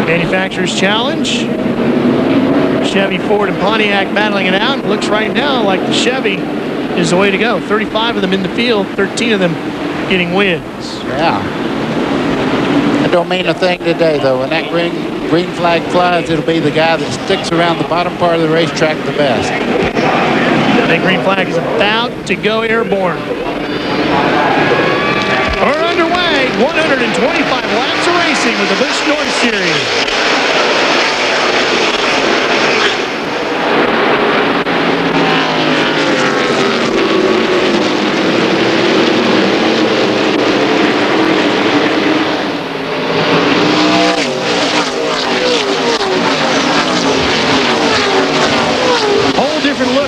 Manufacturer's Challenge. Chevy, Ford, and Pontiac battling it out. It looks right now like the Chevy is the way to go. 35 of them in the field, 13 of them getting wins. Yeah. That don't mean a thing today, though. When that green flag flies, it'll be the guy that sticks around the bottom part of the racetrack the best. That green flag is about to go airborne. We're underway. 125 laps of racing with the Busch North Series.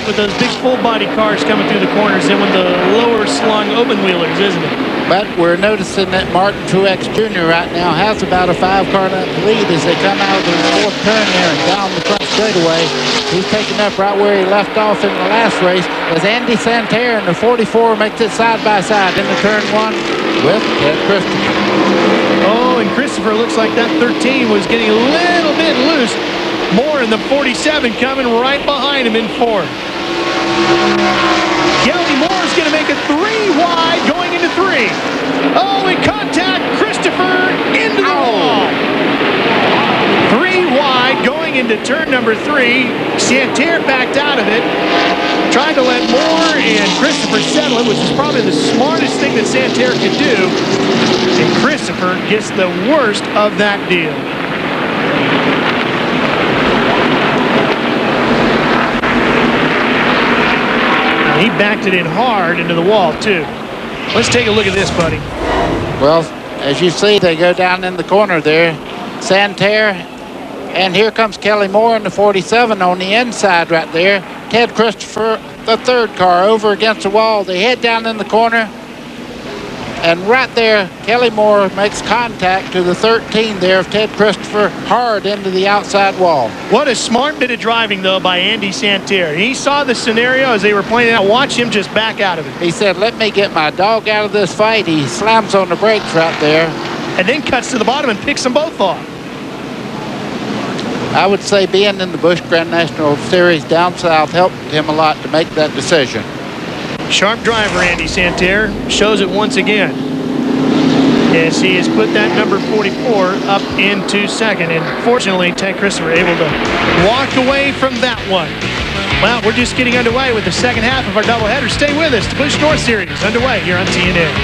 With those big full-body cars coming through the corners and with the lower-slung open-wheelers, isn't it? But we're noticing that Martin Truex Jr. right now has about a 5-car lap lead as they come out of the fourth turn there and down the front straightaway. He's taking up right where he left off in the last race as Andy Santerre in the 44 makes it side-by-side into turn 1 with Ted Christopher. Oh, and Christopher looks like that 13 was getting a little bit loose. More in the 47 coming right behind him in fourth. Kelly Moore's going to make it 3 wide going into 3. Oh, and contact Christopher into the wall. 3 wide going into turn number 3. Santerre backed out of it. Tried to let Moore and Christopher settle it, which is probably the smartest thing that Santerre could do. And Christopher gets the worst of that deal. He backed it in hard into the wall, too. Let's take a look at this, buddy. Well, as you see, they go down in the corner there. Santerre, and here comes Kelly Moore in the 47 on the inside right there. Ted Christopher, the 3rd car, over against the wall. They head down in the corner. And right there, Kelly Moore makes contact to the 13 there of Ted Christopher hard into the outside wall. What a smart bit of driving, though, by Andy Santerre. He saw the scenario as they were playing out. Watch him just back out of it. He said, let me get my dog out of this fight. He slams on the brakes right there. And then cuts to the bottom and picks them both off. I would say being in the Busch Grand National Series down south helped him a lot to make that decision. Sharp driver, Andy Santerre, shows it once again as he has put that number 44 up into second. And fortunately, Ted Christopher able to walk away from that one. Well, we're just getting underway with the second half of our doubleheader. Stay with us. The Busch North Series underway here on TNN.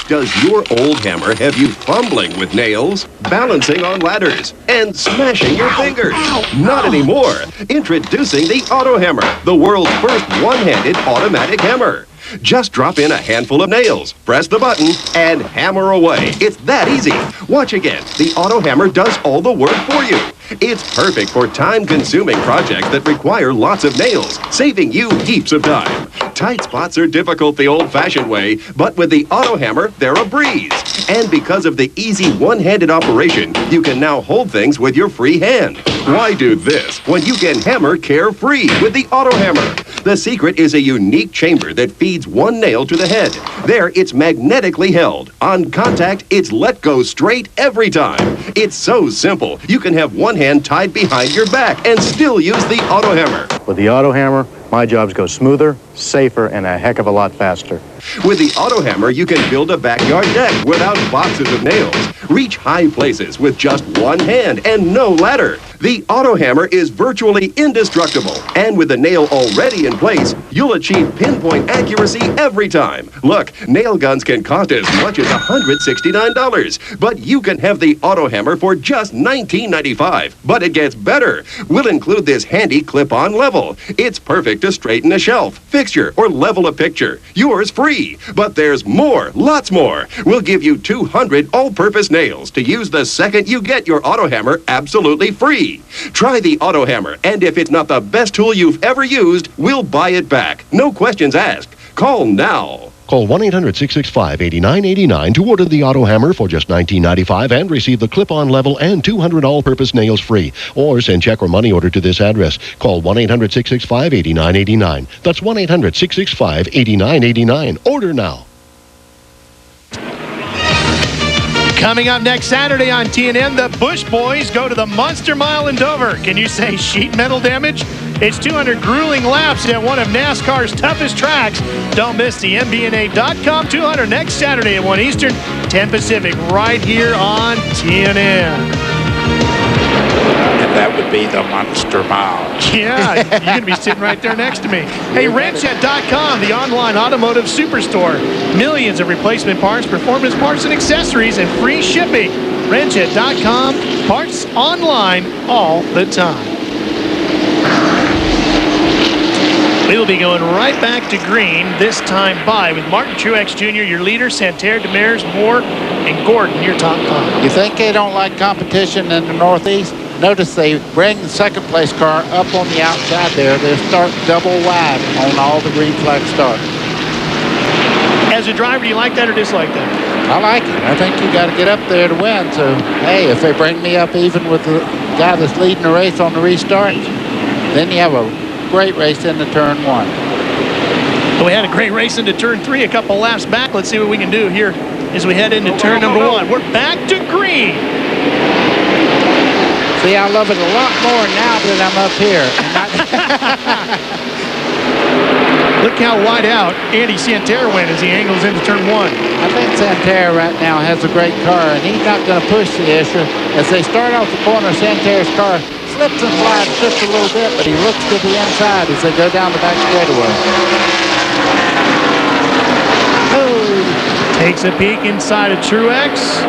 Does your old hammer have you fumbling with nails, balancing on ladders, and smashing your fingers? Not anymore. Introducing the Auto Hammer, the world's first one-handed automatic hammer. Just drop in a handful of nails, press the button, and hammer away. It's that easy. Watch again. The Auto Hammer does all the work for you. It's perfect for time-consuming projects that require lots of nails, saving you heaps of time. Tight spots are difficult the old-fashioned way, but with the Auto Hammer, they're a breeze. And because of the easy one-handed operation, you can now hold things with your free hand. Why do this when you can hammer carefree with the Auto Hammer? The secret is a unique chamber that feeds one nail to the head. There, it's magnetically held. On contact, it's let go straight every time. It's so simple. You can have one hand tied behind your back and still use the Auto Hammer. With the Auto Hammer, my jobs go smoother, safer, and a heck of a lot faster. With the Auto Hammer, you can build a backyard deck without boxes of nails. Reach high places with just one hand and no ladder. The Auto Hammer is virtually indestructible. And with the nail already in place, you'll achieve pinpoint accuracy every time. Look, nail guns can cost as much as $169. But you can have the Auto Hammer for just $19.95. But it gets better. We'll include this handy clip-on level. It's perfect to straighten a shelf, fixture, or level a picture. Yours free. But there's more, lots more. We'll give you 200 all-purpose nails to use the second you get your Auto Hammer absolutely free. Try the Auto Hammer, and if it's not the best tool you've ever used, we'll buy it back. No questions asked. Call now. Call 1-800-665-8989 to order the Auto Hammer for just $19.95 and receive the clip-on level and 200 all-purpose nails free. Or send check or money order to this address. Call 1-800-665-8989. That's 1-800-665-8989. Order now. Coming up next Saturday on TNN, the Busch boys go to the Monster Mile in Dover. Can you say sheet metal damage? It's 200 grueling laps at one of NASCAR's toughest tracks. Don't miss the MBNA.com 200 next Saturday at 1 Eastern, 10 Pacific, right here on TNN. And that would be the Monster Mile. Yeah, you're going to be sitting right there next to me. Hey, wrench.com, the online automotive superstore. Millions of replacement parts, performance parts, and accessories, and free shipping. Wrench.com, parts online all the time. We will be going right back to green, this time by with Martin Truex Jr., your leader, Santerre, Demers, Moore, and Gordon, your top 5. You think they don't like competition in the Northeast? Notice they bring the second place car up on the outside there. They start double wide on all the green flag starts. As a driver, do you like that or dislike that? I like it. I think you got to get up there to win. So, hey, if they bring me up even with the guy that's leading the race on the restart, then you have a great race into turn 1. We had a great race into turn 3 a couple laps back. Let's see what we can do here as we head into turn number 1. We're back to green. See, I love it a lot more now that I'm up here. Look how wide out Andy Santerre went as he angles into turn 1. I think Santerre right now has a great car, and he's not going to push the issue. As they start off the corner, Santerre's car slips and slides just a little bit, but he looks to the inside as they go down the back straightaway. Takes a peek inside of Truex.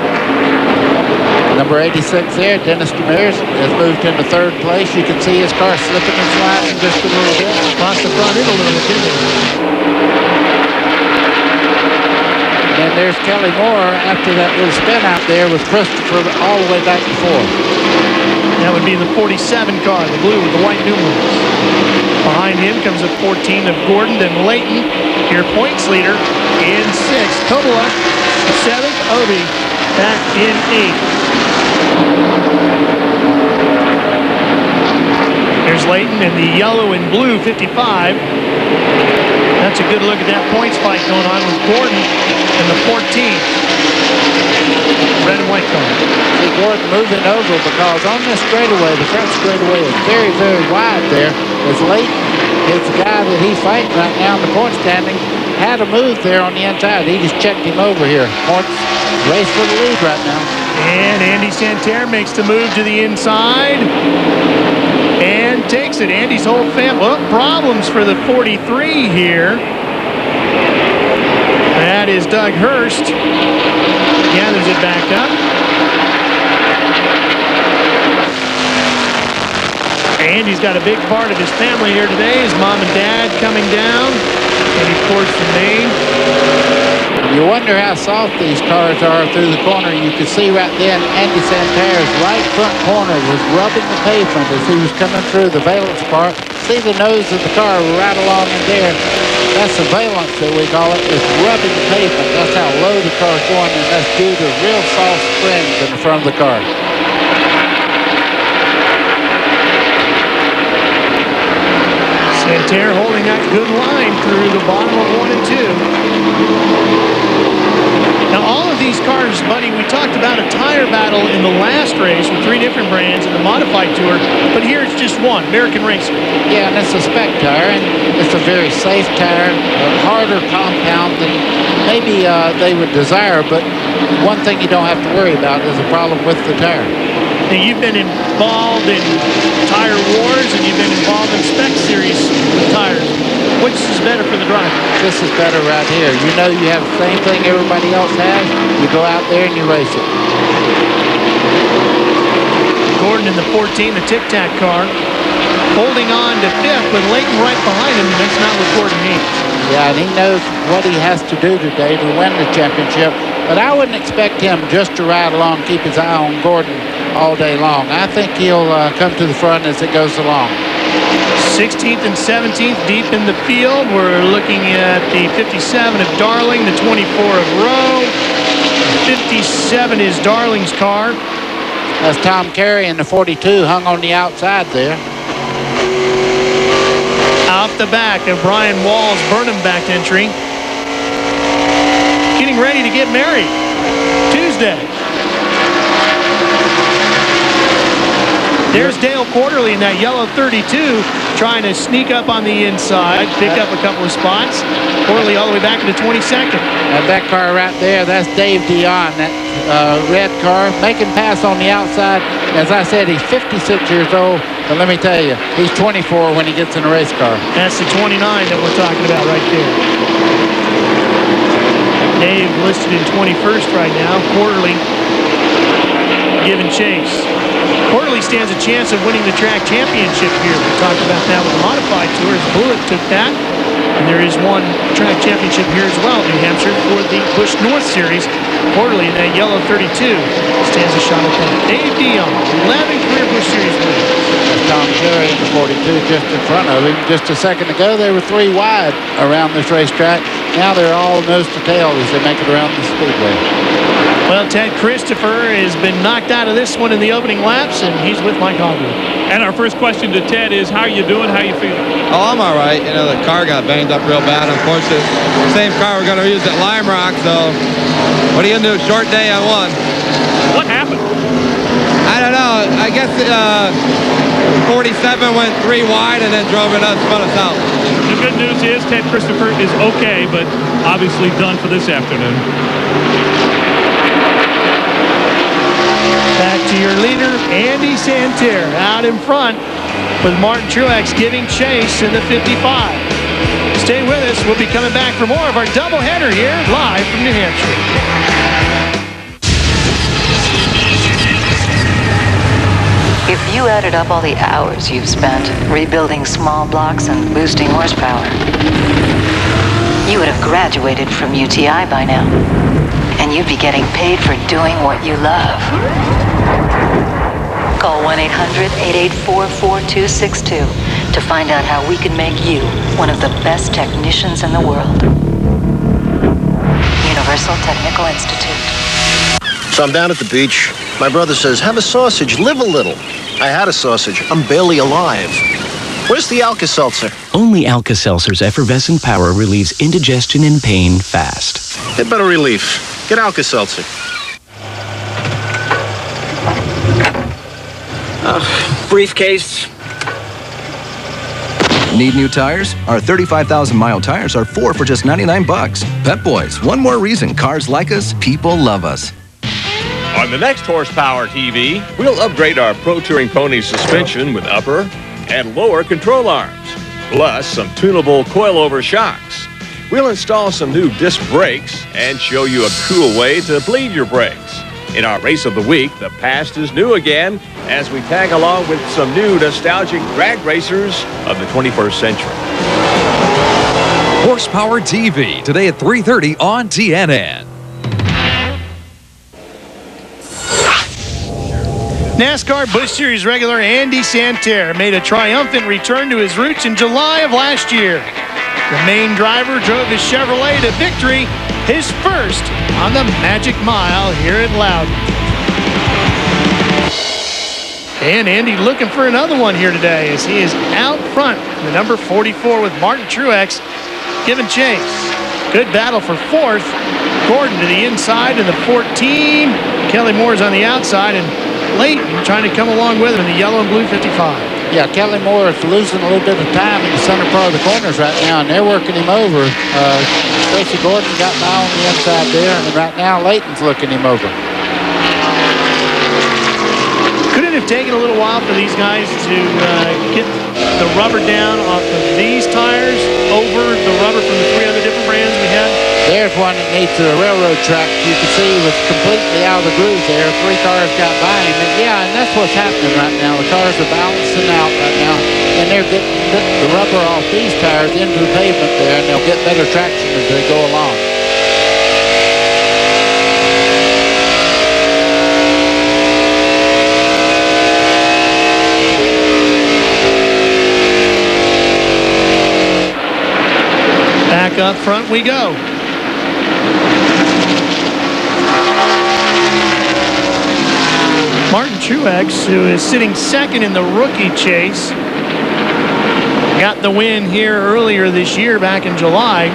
Number 86 there, Dennis Demers, has moved into 3rd place. You can see his car slipping and sliding just a little bit. Lost the front end a little bit, didn't he? And there's Kelly Moore after that little spin out there with Christopher all the way back to 4th. That would be the 47 car, the blue with the white numerals. Behind him comes a 14 of Gordon, then Layton, your points leader in 6th. Kobola, 7th. Obi back in 8th. There's Layton in the yellow and blue 55. That's a good look at that points fight going on with Gordon in the 14th. Red and white car. See Gordon moving over because on this straightaway, the front straightaway is very, very wide there. As Layton is the guy that he's fighting right now in the point standing, had a move there on the inside. He just checked him over here. Points race for the lead right now. And Andy Santerre makes the move to the inside and takes it. Andy's whole family. Well, problems for the 43 here. That is Doug Hurst. Gathers it back up. Andy's got a big part of his family here today. His mom and dad coming down. And he pours from Maine. You wonder how soft these cars are through the corner. You could see right then Andy Santerre's right front corner was rubbing the pavement as he was coming through the valence part. See the nose of the car right along in there. That's the valence that we call it. It's rubbing the pavement. That's how low the car's going, and that's due to real soft springs in the front of the car. Santerre holding that good line through the bottom of 1 and 2. Now, all of these cars, buddy, we talked about a tire battle in the last race with 3 different brands in the modified tour, but here it's just one, American Racer. Yeah, and it's a spec tire, and it's a very safe tire, a harder compound than maybe they would desire, but one thing you don't have to worry about is a problem with the tire. Now, you've been involved in tire wars, and you've been involved in spec series with tires. Which is better for the driver? This is better right here. You know you have the same thing everybody else has. You go out there and you race it. Gordon in the 14, the Tic Tac car, holding on to 5th with Layton right behind him. That's not what Gordon needs. Yeah, and he knows what he has to do today to win the championship. But I wouldn't expect him just to ride along, keep his eye on Gordon all day long. I think he'll come to the front as it goes along. 16th and 17th deep in the field. We're looking at the 57 of Darling, the 24 of Rowe. 57 is Darling's car. That's Tom Carey in the 42 hung on the outside there. Off the back of Brian Wall's Burnham back entry. Getting ready to get married Tuesday. There's Dale Quarterly in that yellow 32 trying to sneak up on the inside, pick up a couple of spots. Quarterly all the way back to the 22nd. And that car right there, that's Dave Dion, that red car, making pass on the outside. As I said, he's 56 years old, but let me tell you, he's 24 when he gets in a race car. That's the 29 that we're talking about right there. Dave listed in 21st right now. Quarterly giving chase. Quarterly stands a chance of winning the track championship here. We talked about that with the modified tours. Bullitt took that. And there is one track championship here as well in New Hampshire for the Busch North Series. Quarterly in that yellow 32 stands a shot at that. Dave Dion, 11 career Busch Series wins. Tom Curry in the 42 just in front of him. Just a second ago, they were 3 wide around this racetrack. Now they're all nose to tail as they make it around the Speedway. Well, Ted Christopher has been knocked out of this one in the opening laps, and he's with Mike Hogwood. And our first question to Ted is, how are you doing? How are you feeling? Oh, I'm all right. You know, the car got banged up real bad, unfortunately. Same car we're going to use at Lime Rock, so what are you going to do? Short day on one. What happened? I don't know. I guess 47 went 3 wide and then drove it up, spun us out. The good news is Ted Christopher is okay, but obviously done for this afternoon. Back to your leader, Andy Santerre, out in front with Martin Truex giving chase in the 55. Stay with us. We'll be coming back for more of our doubleheader here live from New Hampshire. If you added up all the hours you've spent rebuilding small blocks and boosting horsepower, you would have graduated from UTI by now. And you'd be getting paid for doing what you love. Call 1-800-884-4262 to find out how we can make you one of the best technicians in the world. Universal Technical Institute. So I'm down at the beach. My brother says, have a sausage, live a little. I had a sausage. I'm barely alive. Where's the Alka-Seltzer? Only Alka-Seltzer's effervescent power relieves indigestion and pain fast. Get better relief. Get Alka-Seltzer. Briefcase. Need new tires? Our 35,000-mile tires are 4 for just 99 bucks. Pep Boys, one more reason cars like us, people love us. On the next Horsepower TV, we'll upgrade our Pro Touring Pony suspension with upper and lower control arms, plus some tunable coilover shocks. We'll install some new disc brakes and show you a cool way to bleed your brakes. In our Race of the Week, the past is new again as we tag along with some new nostalgic drag racers of the 21st century. Horsepower TV, today at 3:30 on TNN. NASCAR Busch Series regular Andy Santerre made a triumphant return to his roots in July of last year. The main driver drove his Chevrolet to victory, his first on the Magic Mile here at Loudon. And Andy looking for another one here today as he is out front. The number 44 with Martin Truex giving chase. Good battle for fourth. Gordon to the inside in the 14. Kelly Moore's on the outside, and Leighton trying to come along with him in the yellow and blue 55. Yeah, Kelly Moore is losing a little bit of time in the center part of the corners right now, and they're working him over. Tracy Gordon got by on the inside there, and right now Leighton's looking him over. Could it have taken a little while for these guys to get the rubber down off of these tires over the rubber from the 3 other different brands we had? There's one that needs a railroad track. You can see he was completely out of the groove there. 3 cars got by him. And yeah, and that's what's happening right now. The cars are balancing out right now. And they're getting the rubber off these tires into the pavement there, and they'll get better traction as they go along. Back up front we go. Martin Truex, who is sitting second in the rookie chase, got the win here earlier this year back in July.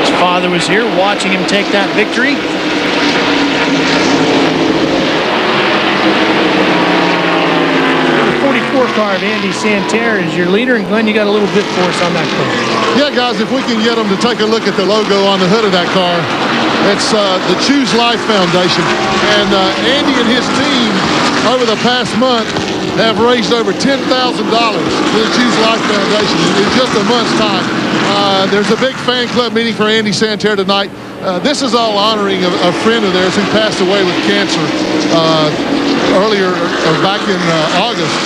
His father was here watching him take that victory. The 44 car of Andy Santerre is your leader, and Glenn, you got a little bit for us on that car. Yeah, guys, if we can get them to take a look at the logo on the hood of that car, it's the Choose Life Foundation. And Andy and his team, over the past month, have raised over $10,000 for the Choose Life Foundation in just a month's time. There's a big fan club meeting for Andy Santerre tonight. This is all honoring a friend of theirs who passed away with cancer earlier, back in August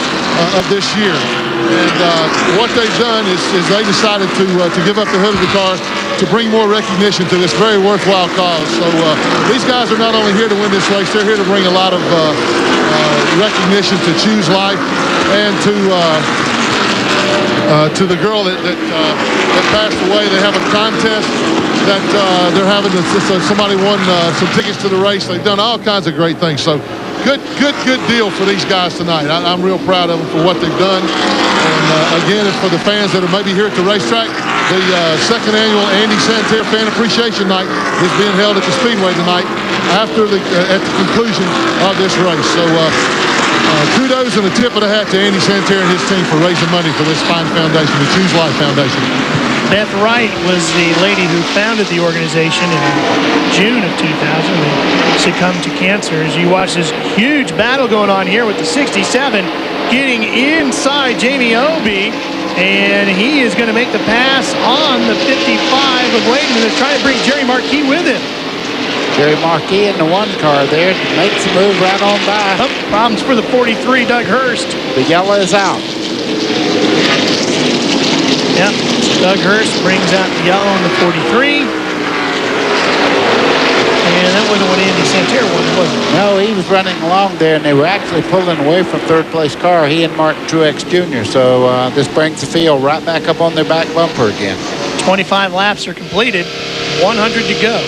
of this year. And what they've done is they decided to give up the hood of the car to bring more recognition to this very worthwhile cause. So these guys are not only here to win this race, they're here to bring a lot of recognition to Choose Life and to the girl that passed away. They have a contest that they're having. Somebody won some tickets to the race. They've done all kinds of great things. So good deal for these guys tonight. I'm real proud of them for what they've done. And again, for the fans that are maybe here at the racetrack, the second annual Andy Santerre Fan Appreciation Night is being held at the Speedway tonight at the conclusion of this race. So kudos and a tip of the hat to Andy Santerre and his team for raising money for this fine foundation, the Choose Life Foundation. Beth Wright was the lady who founded the organization in June of 2000 and succumbed to cancer. As you watch this huge battle going on here with the 67 getting inside Jamie Obey, and he is going to make the pass on the 55 of Layton, and they're trying to bring Jerry Marquis with him. Jerry Marquis in the one car there makes the move right on by. Oh, problems for the 43, Doug Hurst. The yellow is out. Yep, Doug Hurst brings out the yellow on the 43. And that wasn't what Andy Santerre wanted, was it? No, he was running along there, and they were actually pulling away from third place car, he and Martin Truex Jr. So this brings the field right back up on their back bumper again. 25 laps are completed, 100 to go.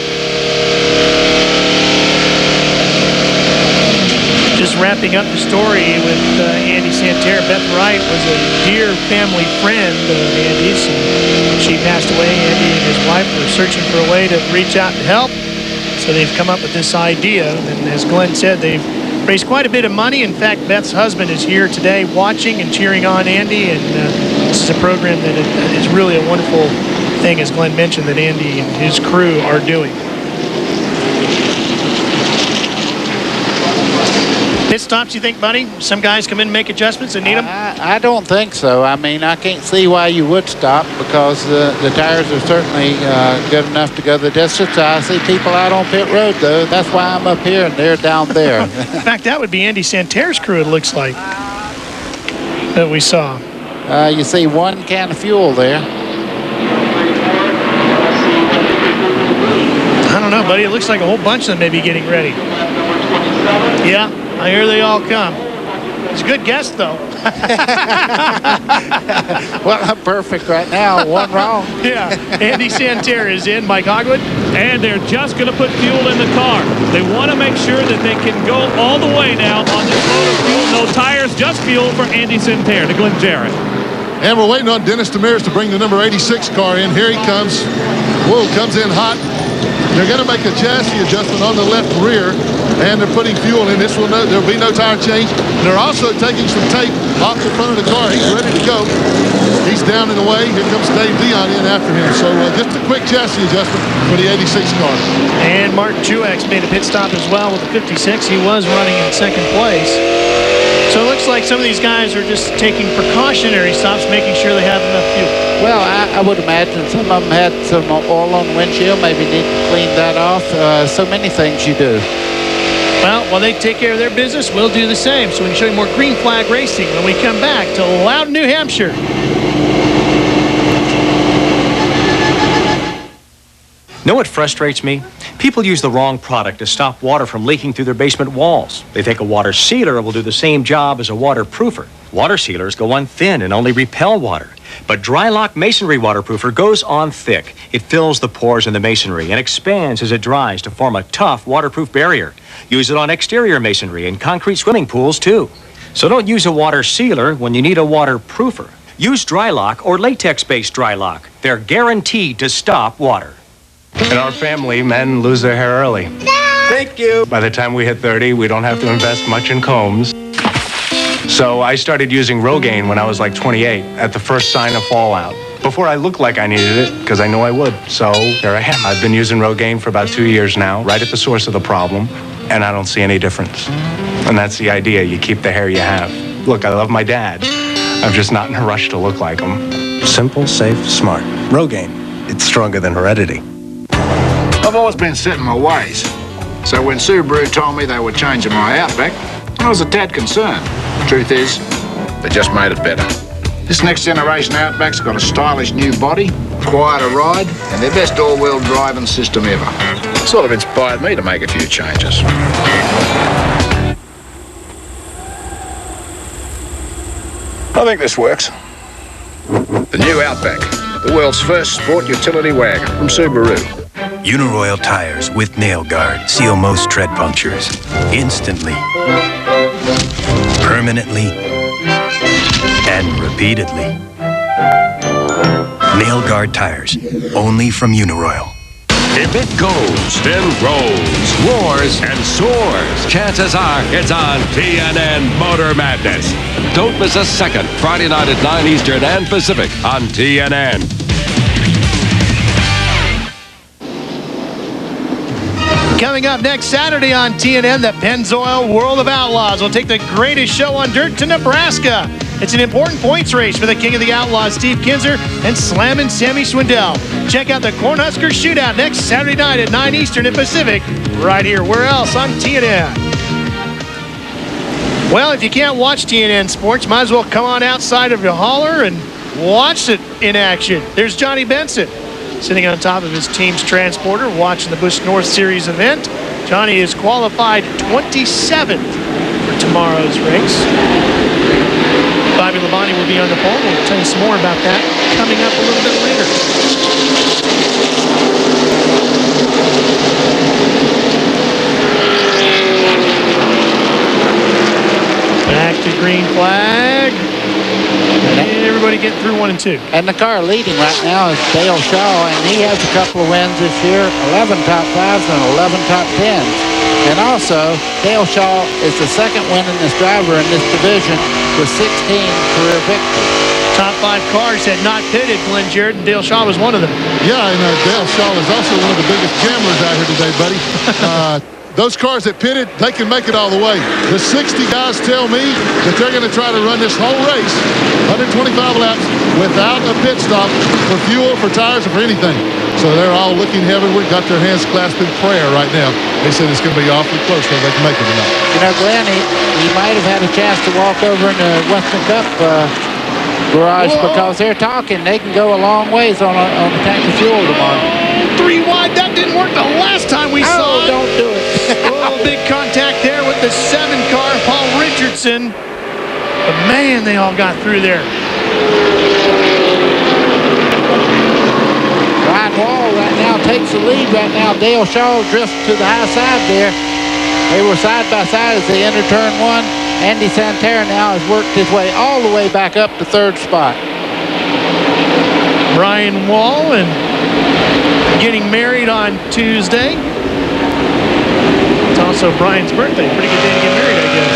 Just wrapping up the story with Andy Santerre. Beth Wright was a dear family friend of Andy's. And she passed away. Andy and his wife were searching for a way to reach out and help. So they've come up with this idea. And as Glenn said, they've raised quite a bit of money. In fact, Beth's husband is here today watching and cheering on Andy. And this is a program that is really a wonderful thing, as Glenn mentioned, that Andy and his crew are doing. Pit stops, you think, buddy? Some guys come in and make adjustments and need them? I don't think so. I mean, I can't see why you would stop, because the tires are certainly good enough to go the distance. I see people out on pit road, though. That's why I'm up here and they're down there. In fact, that would be Andy Santerre's crew, it looks like, that we saw. You see one can of fuel there. I don't know, buddy. It looks like a whole bunch of them may be getting ready. Yeah. Here they all come. It's a good guess, though. Well, I'm perfect right now. One wrong. Yeah. Andy Santerre is in. Mike Hogwood. And they're just going to put fuel in the car. They want to make sure that they can go all the way now on this load of fuel. No tires, just fuel for Andy Santerre to Glenn Jarrett. And we're waiting on Dennis Demers to bring the number 86 car in. Here he comes. Whoa, comes in hot. They're going to make a chassis adjustment on the left rear, and they're putting fuel in. There'll be no tire change. They're also taking some tape off the front of the car. He's ready to go. He's down and away. Here comes Dave Dion in after him. So just a quick chassis adjustment for the 86 car. And Martin Truex made a pit stop as well with the 56. He was running in second place. So it looks like some of these guys are just taking precautionary stops, making sure they have enough fuel. Well, I would imagine some of them had some oil on the windshield, maybe need to clean that off. So many things you do. Well, while they take care of their business, we'll do the same. So we can show you more green flag racing when we come back to Loudon, New Hampshire. Know what frustrates me? People use the wrong product to stop water from leaking through their basement walls. They think a water sealer will do the same job as a waterproofer. Water sealers go on thin and only repel water. But Drylock Masonry Waterproofer goes on thick. It fills the pores in the masonry and expands as it dries to form a tough waterproof barrier. Use it on exterior masonry and concrete swimming pools, too. So don't use a water sealer when you need a waterproofer. Use Drylock or latex-based Drylock. They're guaranteed to stop water. In our family, men lose their hair early. Thank you. By the time we hit 30, we don't have to invest much in combs. So I started using Rogaine when I was like 28 at the first sign of fallout. Before I looked like I needed it, because I knew I would. So here I am. I've been using Rogaine for about 2 years now, right at the source of the problem, and I don't see any difference. And that's the idea. You keep the hair you have. Look, I love my dad. I'm just not in a rush to look like him. Simple, safe, smart. Rogaine. It's stronger than heredity. I've always been set in my ways. So when Subaru told me they were changing my Outback, I was a tad concerned. Truth is, they just made it better. This next generation Outback's got a stylish new body, quieter ride, and their best all-wheel driving system ever. Sort of inspired me to make a few changes. I think this works. The new Outback, the world's first sport utility wagon from Subaru. Uniroyal tires with nail guard seal most tread punctures. Instantly. Permanently. And repeatedly. Nail guard tires. Only from Uniroyal. If it goes, then rolls, roars, and soars. Chances are it's on TNN Motor Madness. Don't miss a second. Friday night at 9 Eastern and Pacific on TNN. Coming up next Saturday on TNN, the Pennzoil World of Outlaws will take the greatest show on dirt to Nebraska. It's an important points race for the King of the Outlaws, Steve Kinzer, and Slammin' Sammy Swindell. Check out the Cornhusker Shootout next Saturday night at 9 Eastern and Pacific, right here. Where else? On TNN. Well, if you can't watch TNN Sports, might as well come on outside of your hauler and watch it in action. There's Johnny Benson sitting on top of his team's transporter watching the Busch North Series event. Johnny is qualified 27th for tomorrow's race. Bobby Labonte will be on the phone. We'll tell you some more about that coming up a little bit later. Back to green flag. And everybody getting through 1 and 2. And the car leading right now is Dale Shaw, and he has a couple of wins this year, 11 top 5s and 11 top 10s. And also, Dale Shaw is the second winningest driver in this division with 16 career victories. Top 5 cars had not pitted, Glenn Jarrett, and Dale Shaw was one of them. Yeah, and Dale Shaw is also one of the biggest gamblers out here today, buddy. Those cars that pitted, they can make it all the way. The 60 guys tell me that they're going to try to run this whole race, 125 laps, without a pit stop for fuel, for tires, or for anything. So they're all looking heavenward, got their hands clasped in prayer right now. They said it's going to be awfully close whether they can make it or not. You know, Glenn, he might have had a chance to walk over in the Western Cup garage because they're talking. They can go a long ways on a tank of fuel tomorrow. 3 wide, that didn't work the last time we saw it. Don't do it. Big contact there with the 7 car, Paul Richardson. But man, they all got through there. Ryan Wall right now takes the lead right now. Dale Shaw drifts to the high side there. They were side by side as they entered turn 1. Andy Santerre now has worked his way all the way back up to 3rd spot. Brian Wall and getting married on Tuesday. It's also Brian's birthday. Pretty good day to get married, I guess.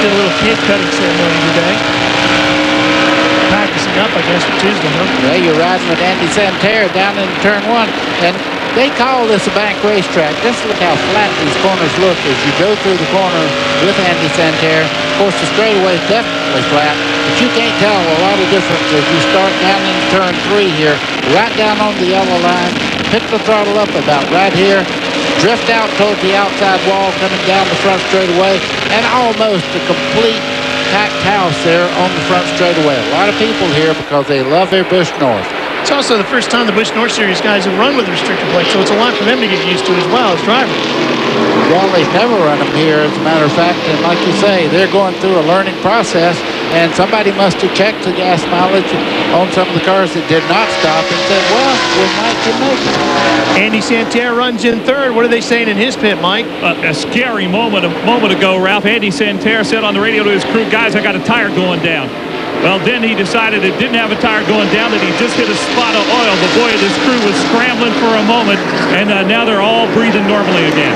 Did a little cake cutting ceremony today. Practicing up, I guess, for Tuesday, huh? Yeah, you're riding with Andy Santerre down in turn 1. And they call this a bank racetrack. Just look how flat these corners look as you go through the corner with Andy Santerre. Of course, the straightaway is definitely flat, but you can't tell a lot of difference as you start down in turn 3 here, right down on the yellow line. Pick the throttle up about right here. Drift out towards the outside wall coming down the front straightaway, and almost a complete packed house there on the front straightaway. A lot of people here because they love their Busch North. It's also the first time the Busch North Series guys have run with a restrictor plate, so it's a lot for them to get used to as well as drivers. Well, they've never run them here, as a matter of fact, and like you say, they're going through a learning process, and somebody must have checked the gas mileage on some of the cars that did not stop and said, well, we might can make it. Andy Santerre runs in 3rd. What are they saying in his pit, Mike? A scary moment a moment ago, Ralph. Andy Santerre said on the radio to his crew, guys, I got a tire going down. Well, then he decided it didn't have a tire going down, that he just hit a spot of oil. But boy, this crew was scrambling for a moment, and now they're all breathing normally again.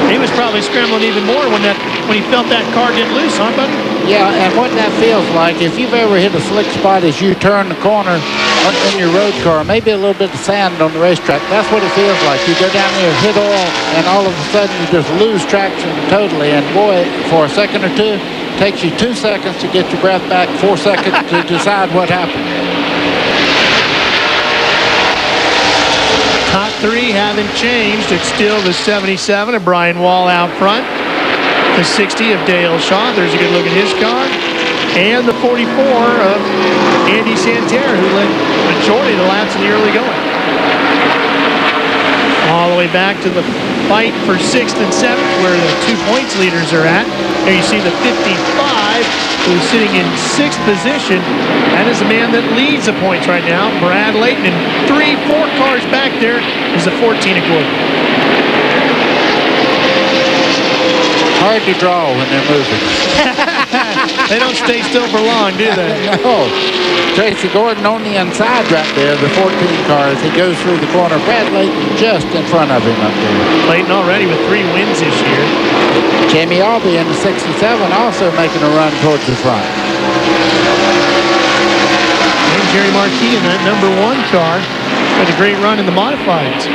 He was probably scrambling even more when he felt that car get loose, huh, buddy? Yeah, and what that feels like, if you've ever hit a slick spot as you turn the corner in your road car, maybe a little bit of sand on the racetrack, that's what it feels like. You go down there, hit oil, and all of a sudden you just lose traction totally. And boy, for a second or two, it takes you 2 seconds to get your breath back, 4 seconds to decide what happened. Top three haven't changed. It's still the 77 of Brian Wall out front. The 60 of Dale Shaw. There's a good look at his car. And the 44 of Andy Santerre, who led the majority of the laps in the early going. All the way back to the fight for 6th and 7th, where the 2 points leaders are at. There you see the 55, who's sitting in 6th position. That is the man that leads the points right now, Brad Layton. And 4 cars back there is the 14 of Gordon. Hard to draw when they're moving. They don't stay still for long, do they? No. Tracy Gordon on the inside right there, the 14 car, as he goes through the corner. Brad Layton just in front of him up there. Layton already with 3 wins this year. Jamie Albee in the 67 also making a run towards the front. And Jerry Marquis in that number 1 car. Had a great run in the modifieds.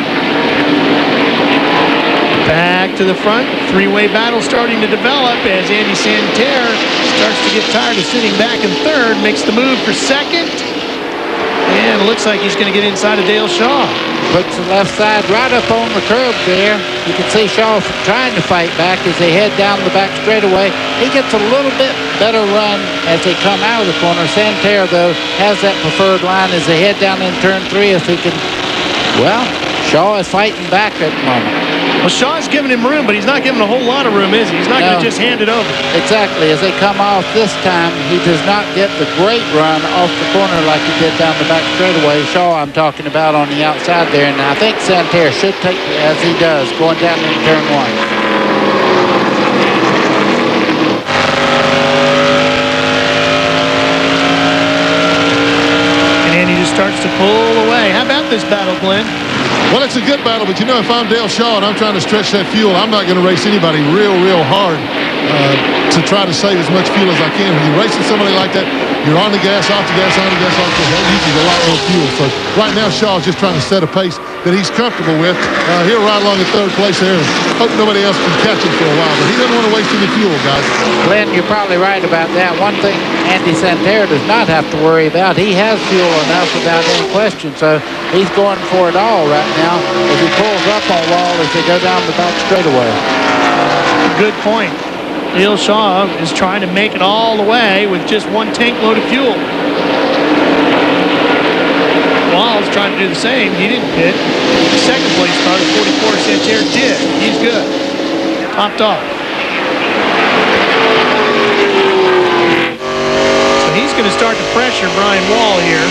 Back to the front, 3-way battle starting to develop as Andy Santerre starts to get tired of sitting back in 3rd, makes the move for 2nd, and it looks like he's going to get inside of Dale Shaw. Puts the left side right up on the curb there. You can see Shaw trying to fight back as they head down the back straightaway. He gets a little bit better run as they come out of the corner. Santerre, though, has that preferred line as they head down in turn 3 if he can. Well, Shaw is fighting back at the moment. Well, Shaw's giving him room, but he's not giving a whole lot of room, is he? He's not going to just hand it over. Exactly. As they come off this time, he does not get the great run off the corner like he did down the back straightaway. Shaw, I'm talking about on the outside there, and I think Santerre should take, as he does, going down in turn 1. And Andy just starts to pull away. How about this battle, Glenn? Well, it's a good battle, but you know, if I'm Dale Shaw and I'm trying to stretch that fuel, I'm not going to race anybody real hard to try to save as much fuel as I can. When you're racing somebody like that, you're on the gas, off the gas, on the gas, off the gas. That uses a lot more fuel. So right now, Shaw's just trying to set a pace that he's comfortable with. He'll ride along in 3rd place there and hope nobody else can catch him for a while. But he doesn't want to waste any fuel, guys. Glenn, you're probably right about that. One thing Andy Santerre does not have to worry about, he has fuel enough without any question. So he's going for it all right now as he pulls up on Wall as they go down the back straightaway. Good point. Dale Shaw is trying to make it all the way with just 1 tank load of fuel. Wall's trying to do the same. He didn't pit. The 2nd place car, the 44 Santerre, did. He's good. Topped off. So he's going to start to pressure Brian Wall here.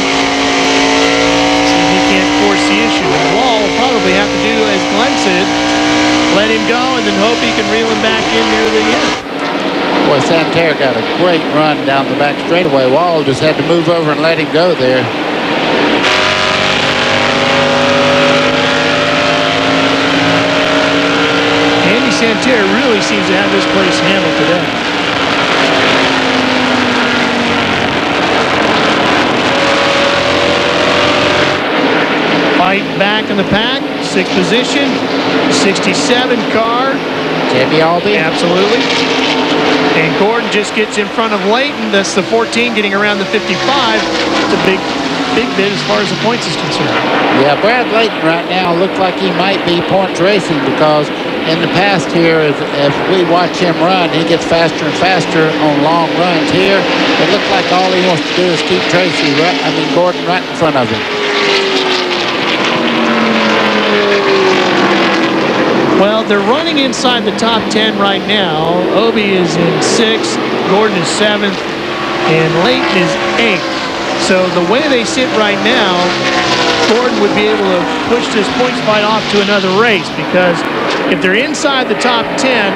See if he can't force the issue. And Wall will probably have to do as Glenn said, let him go and then hope he can reel him back in near the end. Boy, Santerre got a great run down the back straightaway. Wall just had to move over and let him go there. Andy Santerre really seems to have this place handled today. Fight back in the pack, 6th position, 67 car. Jamie Albee. Absolutely. And Gordon just gets in front of Layton. That's the 14 getting around the 55. It's a big bid as far as the points is concerned. Yeah, Brad Layton right now looks like he might be points racing because in the past here, if we watch him run, he gets faster and faster on long runs. Here, it looks like all he wants to do is keep Gordon right in front of him. Well, they're running inside the top 10 right now. Obie is in 6th, Gordon is 7th, and Layton is 8th. So the way they sit right now, Gordon would be able to push this points fight off to another race because if they're inside the top 10,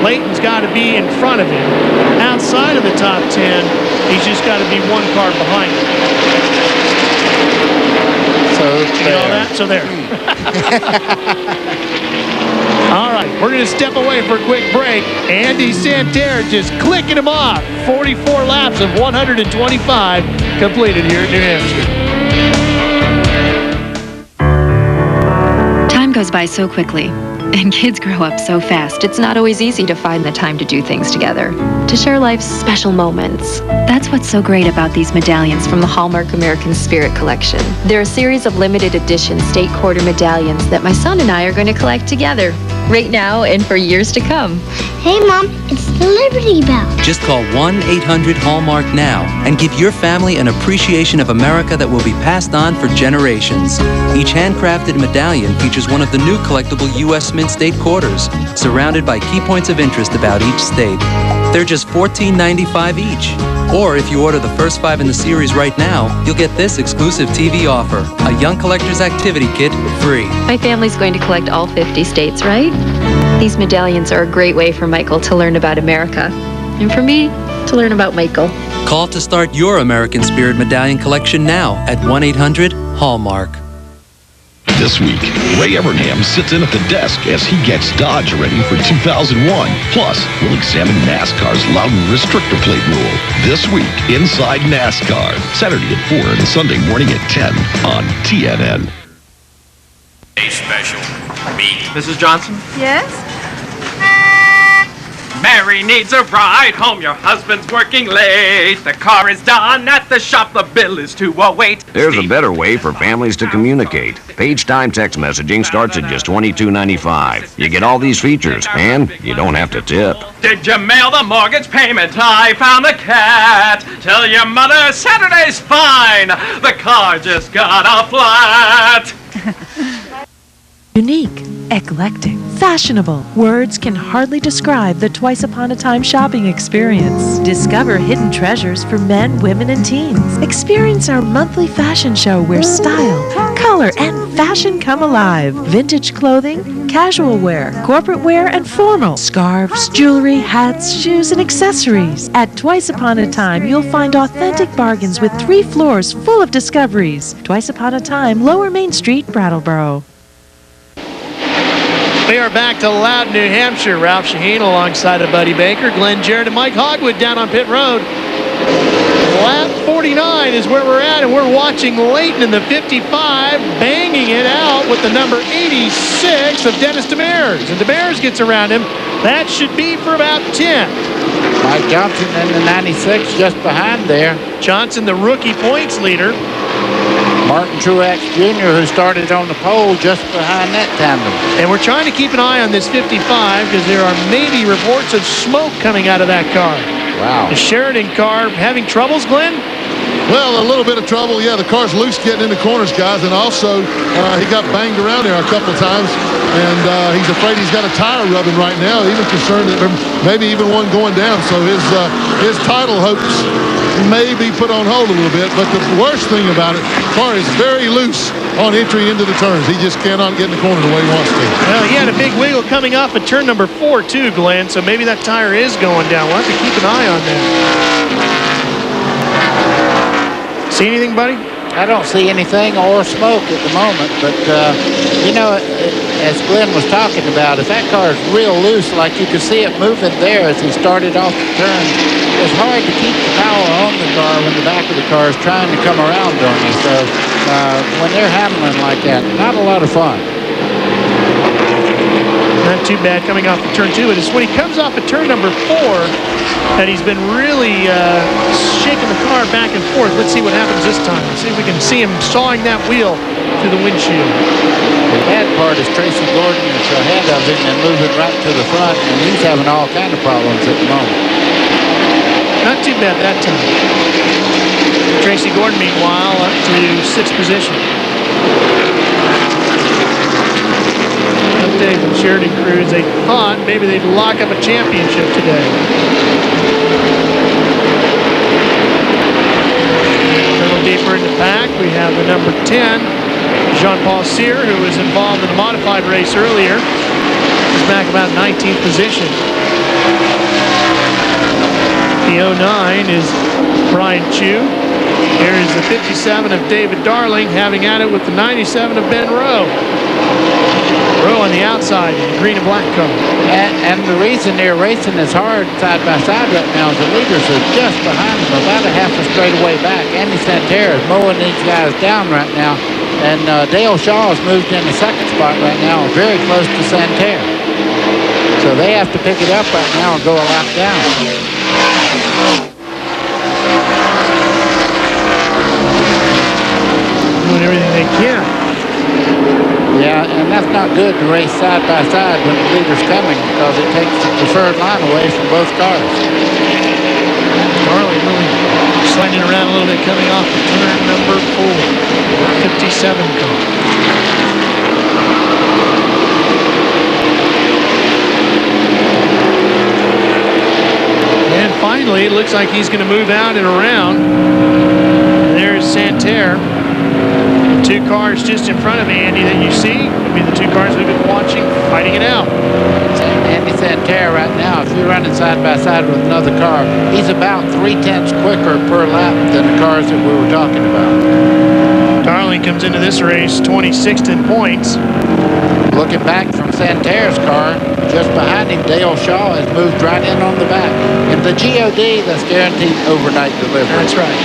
Layton's got to be in front of him. Outside of the top 10, he's just got to be one car behind him. So there. All right, we're going to step away for a quick break. Andy Santerre just clicking him off. 44 laps of 125 completed here at New Hampshire. Time goes by so quickly, and kids grow up so fast, it's not always easy to find the time to do things together, to share life's special moments. That's what's so great about these medallions from the Hallmark American Spirit Collection. They're a series of limited edition state quarter medallions that my son and I are going to collect together, right now and for years to come. Hey, Mom, it's the Liberty Bell. Just call 1-800-HALLMARK now and give your family an appreciation of America that will be passed on for generations. Each handcrafted medallion features one of the new collectible U.S. Mint state quarters, surrounded by key points of interest about each state. They're just $14.95 each. Or if you order the first 5 in the series right now, you'll get this exclusive TV offer, a Young Collector's Activity Kit, free. My family's going to collect all 50 states, right? These medallions are a great way for Michael to learn about America, and for me to learn about Michael. Call to start your American Spirit Medallion collection now at 1-800-HALLMARK. This week, Ray Evernham sits in at the desk as he gets Dodge ready for 2001. Plus, we'll examine NASCAR's Loudon restrictor plate rule. This week, Inside NASCAR, Saturday at 4 and Sunday morning at 10 on TNN. A special meet. Mrs. Johnson? Yes? Mary needs a ride home. Your husband's working late. The car is done at the shop. The bill is to await. There's a better way for families to communicate. Page time text messaging starts at just $22.95. You get all these features, and you don't have to tip. Did you mail the mortgage payment? I found a cat. Tell your mother Saturday's fine. The car just got a flat. Unique, eclectic, fashionable. Words can hardly describe the Twice Upon a Time shopping experience. Discover hidden treasures for men, women, and teens. Experience our monthly fashion show where style, color, and fashion come alive. Vintage clothing, casual wear, corporate wear, and formal. Scarves, jewelry, hats, shoes, and accessories. At Twice Upon a Time, you'll find authentic bargains with 3 floors full of discoveries. Twice Upon a Time, Lower Main Street, Brattleboro. We are back to Loudon, New Hampshire. Ralph Shaheen alongside of Buddy Baker, Glenn Jarrett, and Mike Hogwood down on pit road. Lap 49 is where we're at, and we're watching Layton in the 55 banging it out with the number 86 of Dennis Demers. And Demers gets around him. That should be for about 10. Mike Johnson in the 96 just behind there. Johnson, the rookie points leader. Martin Truex Jr., who started on the pole just behind that tandem. And we're trying to keep an eye on this 55 because there are maybe reports of smoke coming out of that car. Wow. The Sheridan car having troubles, Glenn? Well, a little bit of trouble. Yeah, the car's loose getting into corners, guys. And also, he got banged around there a couple of times. And he's afraid he's got a tire rubbing right now, even concerned that there maybe even one going down. So his title hopes may be put on hold a little bit. But the worst thing about it, the car is very loose on entry into the turns. He just cannot get in the corner the way he wants to. Well, he had a big wiggle coming up at turn number 4, too, Glenn. So maybe that tire is going down. We'll have to keep an eye on that. See anything, buddy? I don't see anything or smoke at the moment, but, you know, as Glenn was talking about, if that car is real loose, like you could see it moving there as he started off the turn, it's hard to keep the power on the car when the back of the car is trying to come around on you. So when they're handling like that, not a lot of fun. Not too bad coming off of turn 2. It is when he comes off of turn number 4 that he's been really shaking the car back and forth. Let's see what happens this time. Let's see if we can see him sawing that wheel through the windshield. The bad part is Tracy Gordon is ahead of him and moving right to the front, and he's having all kind of problems at the moment. Not too bad that time. Tracy Gordon, meanwhile, up to 6th position. Update from Sheridan Crews. They thought maybe they'd lock up a championship today. A little deeper in the pack, we have the number 10, Jean-Paul Cyr, who was involved in a modified race earlier. He's back about 19th position. The 09 is Brian Chu. Here is the 57 of David Darling having at it with the 97 of Ben Rowe. Rowe on the outside in the green and black car. And the reason they're racing as hard side by side right now is the leaders are just behind them, about a half a straightaway back. Andy Santerre is mowing these guys down right now. And Dale Shaw has moved in the second spot right now, very close to Santerre. So they have to pick it up right now and go a lap down. Doing everything they can. Yeah, and that's not good to race side by side when the leader's coming because it takes the preferred line away from both cars. Darling really sliding around a little bit coming off of turn number 4, 57 car. And finally, it looks like he's going to move out and around. And there's Santerre. Two cars just in front of Andy that you see would be the two cars we've been watching, fighting it out. Andy Santerre right now, if you're running side by side with another car, he's about 3/10 quicker per lap than the cars that we were talking about. Darling comes into this race 26th in points. Looking back from Santerre's car, just behind him, Dale Shaw has moved right in on the back. And the GOD, that's guaranteed overnight delivery. That's right.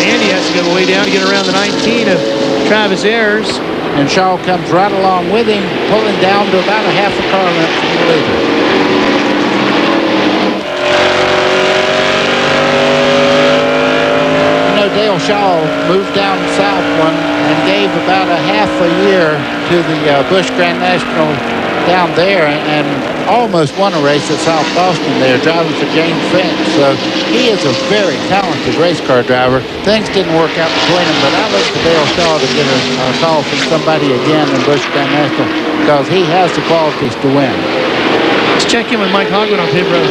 Andy has to go way down to get around the 19 of Travis Ayers. And Shaw comes right along with him, pulling down to about a half a car length from the leader. You know, Dale Shaw moved down south one and gave about a half a year to the Busch Grand National down there and almost won a race at South Boston there, driving for James Finch. So he is a very talented race car driver. Things didn't work out between them, but I look for Dale Shaw to get a call from somebody again in Busch Grand National because he has the qualities to win. Let's check in with Mike Hogwood on pit road.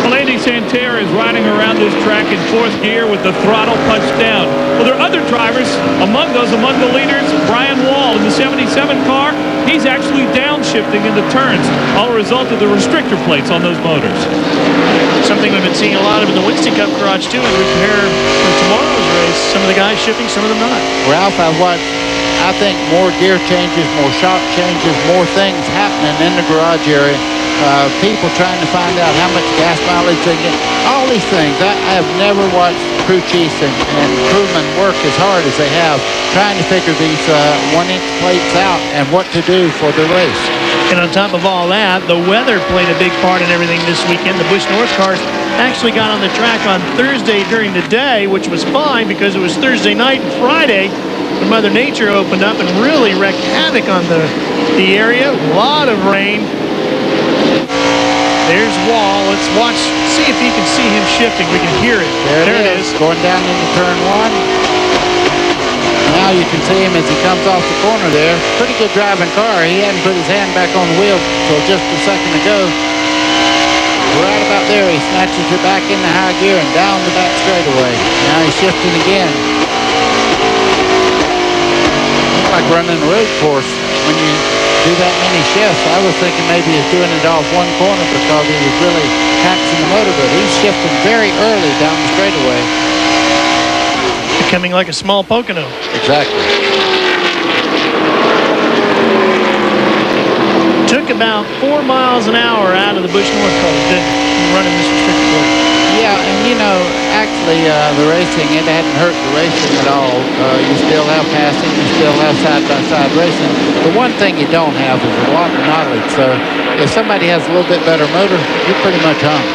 Well, Andy Santerre is riding around this track in fourth gear with the throttle punched down. Well, there are other drivers among the leaders, Brian Wall in the 77 car. He's actually downshifting in the turns, all a result of the restrictor plates on those motors. Something we've been seeing a lot of in the Winston Cup garage, too, as we prepare for tomorrow's race. Some of the guys shifting, some of them not. Ralph, I think more gear changes, more shock changes, more things happening in the garage area. People trying to find out how much gas mileage they get. All these things. I have never watched crew chiefs and crewmen work as hard as they have trying to figure these 1-inch plates out and what to do for the race. And on top of all that, the weather played a big part in everything this weekend. The Busch North cars actually got on the track on Thursday during the day, which was fine because it was Thursday night and Friday when Mother Nature opened up and really wreaked havoc on the area. A lot of rain. There's Wall. Let's watch, see if you can see him shifting. We can hear it. There it is. Going down into turn 1. Now you can see him as he comes off the corner there. Pretty good driving car. He hadn't put his hand back on the wheel until just a second ago. Right about there, he snatches it back into high gear and down the back straightaway. Now he's shifting again. It's like running a road course when you do that many shifts. I was thinking maybe he's doing it off one corner because he was really taxing the motor, but he's shifting very early down the straightaway. Becoming like a small Pocono. Exactly. Took about 4 miles an hour out of the Busch North car, didn't it? Running this restricted plate. Yeah, and you know, actually the racing, it hadn't hurt the racing at all. You still have passing, you still have side-by-side racing. The one thing you don't have is a lot of knowledge. So if somebody has a little bit better motor, you're pretty much hung.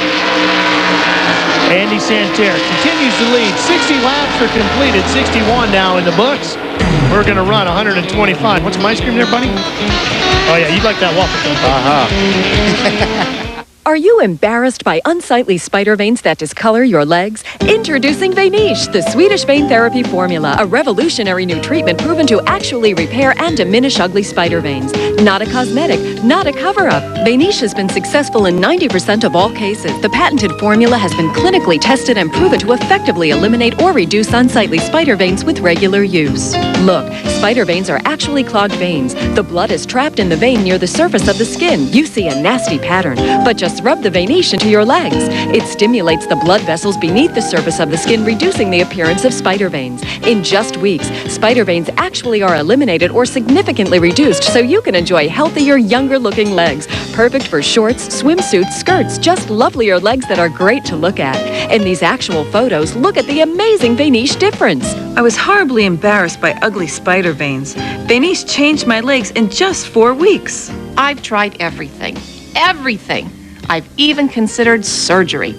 Andy Santerre continues to lead. 60 laps are completed, 61 now in the books. We're going to run 125. Want some ice cream there, buddy? Oh, yeah, you'd like that waffle, don't you? Uh-huh. Are you embarrassed by unsightly spider veins that discolor your legs? Introducing Vanish, the Swedish vein therapy formula, a revolutionary new treatment proven to actually repair and diminish ugly spider veins. Not a cosmetic, not a cover-up. Vanish has been successful in 90% of all cases. The patented formula has been clinically tested and proven to effectively eliminate or reduce unsightly spider veins with regular use. Look, spider veins are actually clogged veins. The blood is trapped in the vein near the surface of the skin. You see a nasty pattern, but just rub the Vanish into your legs. It stimulates the blood vessels beneath the surface of the skin, reducing the appearance of spider veins. In just weeks, spider veins actually are eliminated or significantly reduced so you can enjoy healthier, younger-looking legs. Perfect for shorts, swimsuits, skirts, just lovelier legs that are great to look at. In these actual photos, look at the amazing Vanish difference. I was horribly embarrassed by ugly spider veins. Vanish changed my legs in just 4 weeks. I've tried everything. Everything. I've even considered surgery.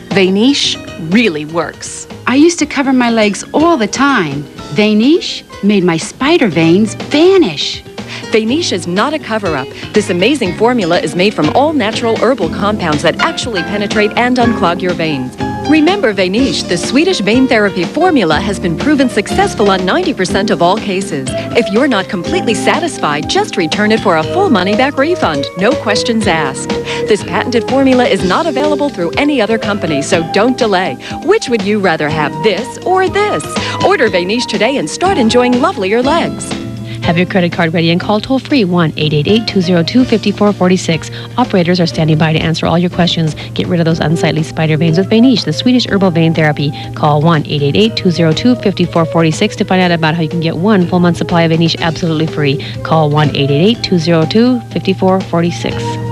Vanish really works. I used to cover my legs all the time. Vanish made my spider veins vanish. Vanish is not a cover-up. This amazing formula is made from all natural herbal compounds that actually penetrate and unclog your veins. Remember Vanish, the Swedish vein therapy formula, has been proven successful on 90% of all cases. If you're not completely satisfied, just return it for a full money-back refund. No questions asked. This patented formula is not available through any other company, so don't delay. Which would you rather have, this or this? Order Vanish today and start enjoying lovelier legs. Have your credit card ready and call toll-free 1-888-202-5446. Operators are standing by to answer all your questions. Get rid of those unsightly spider veins with Vanish, the Swedish herbal vein therapy. Call 1-888-202-5446 to find out about how you can get one full month supply of Vanish absolutely free. Call 1-888-202-5446.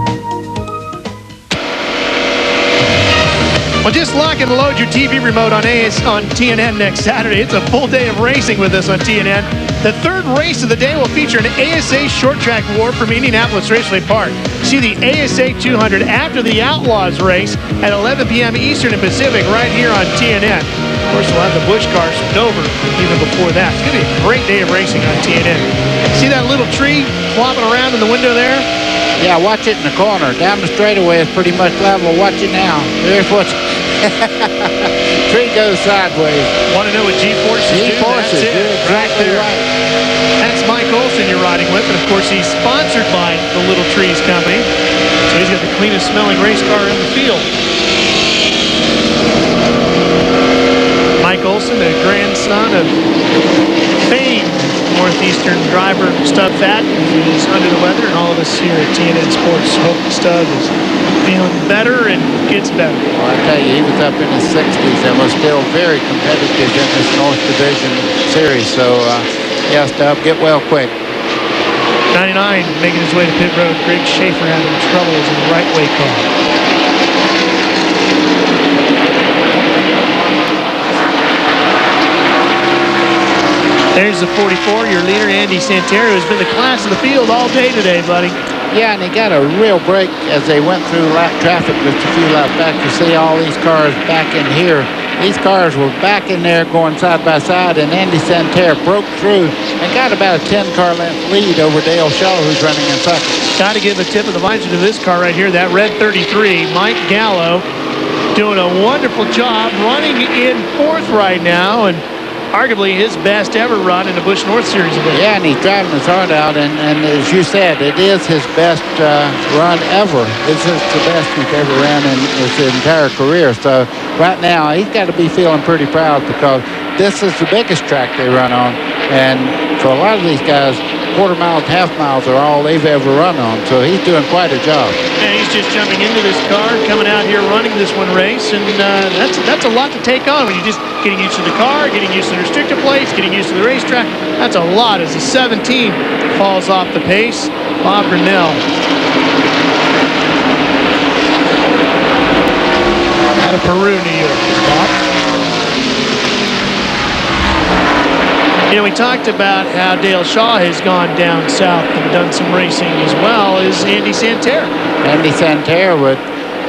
Well, just lock and load your TV remote on TNN next Saturday. It's a full day of racing with us on TNN. The third race of the day will feature an ASA short track war from Indianapolis Raceway Park. See the ASA 200 after the Outlaws race at 11 p.m. Eastern and Pacific right here on TNN. Of course, we'll have the Busch cars over even before that. It's going to be a great day of racing on TNN. See that little tree flopping around in the window there? Yeah, watch it in the corner. Down the straightaway is pretty much level. Watch it now. There's what's... Tree goes sideways. Want to know what G-forces do? G-forces, you're exactly right. That's Mike Olson you're riding with, and of course he's sponsored by the Little Trees Company. So he's got the cleanest smelling race car in the field. Mike Olson, the grandson of famed Northeastern driver Stub Fat, is under the weather, and all of us here at TNN Sports hope Stub is feeling better and gets better. Well, I tell you, he was up in his 60s and was still very competitive in this North Division series. So, yeah, Stub, get well quick. 99 making his way to pit road. Greg Schaefer having troubles in the right way car. There's the 44, your leader, Andy Santerre, who's been the class of the field all day today, buddy. Yeah, and he got a real break as they went through lap traffic just a few laps back. You see all these cars back in here. These cars were back in there going side by side, and Andy Santerre broke through and got about a 10-car length lead over Dale Shaw, who's running in second. Got to give a tip of the visor to this car right here, that red 33, Mike Gallo, doing a wonderful job running in fourth right now, and arguably his best ever run in the Busch North Series event. Yeah, and he's driving his heart out, and as you said, it is his best run ever. This is the best he's ever ran in his entire career. So right now, he's got to be feeling pretty proud because this is the biggest track they run on, and for a lot of these guys, quarter miles, half miles are all they've ever run on. So he's doing quite a job. And he's just jumping into this car, coming out here running this one race, and that's a lot to take on when you're just getting used to the car, getting used to the restrictor plates, getting used to the racetrack. That's a lot as the 17 falls off the pace. Bob Grinnell. Out of Peru, New York, Bob. You know, we talked about how Dale Shaw has gone down south and done some racing as well as Andy Santerre. Andy Santerre was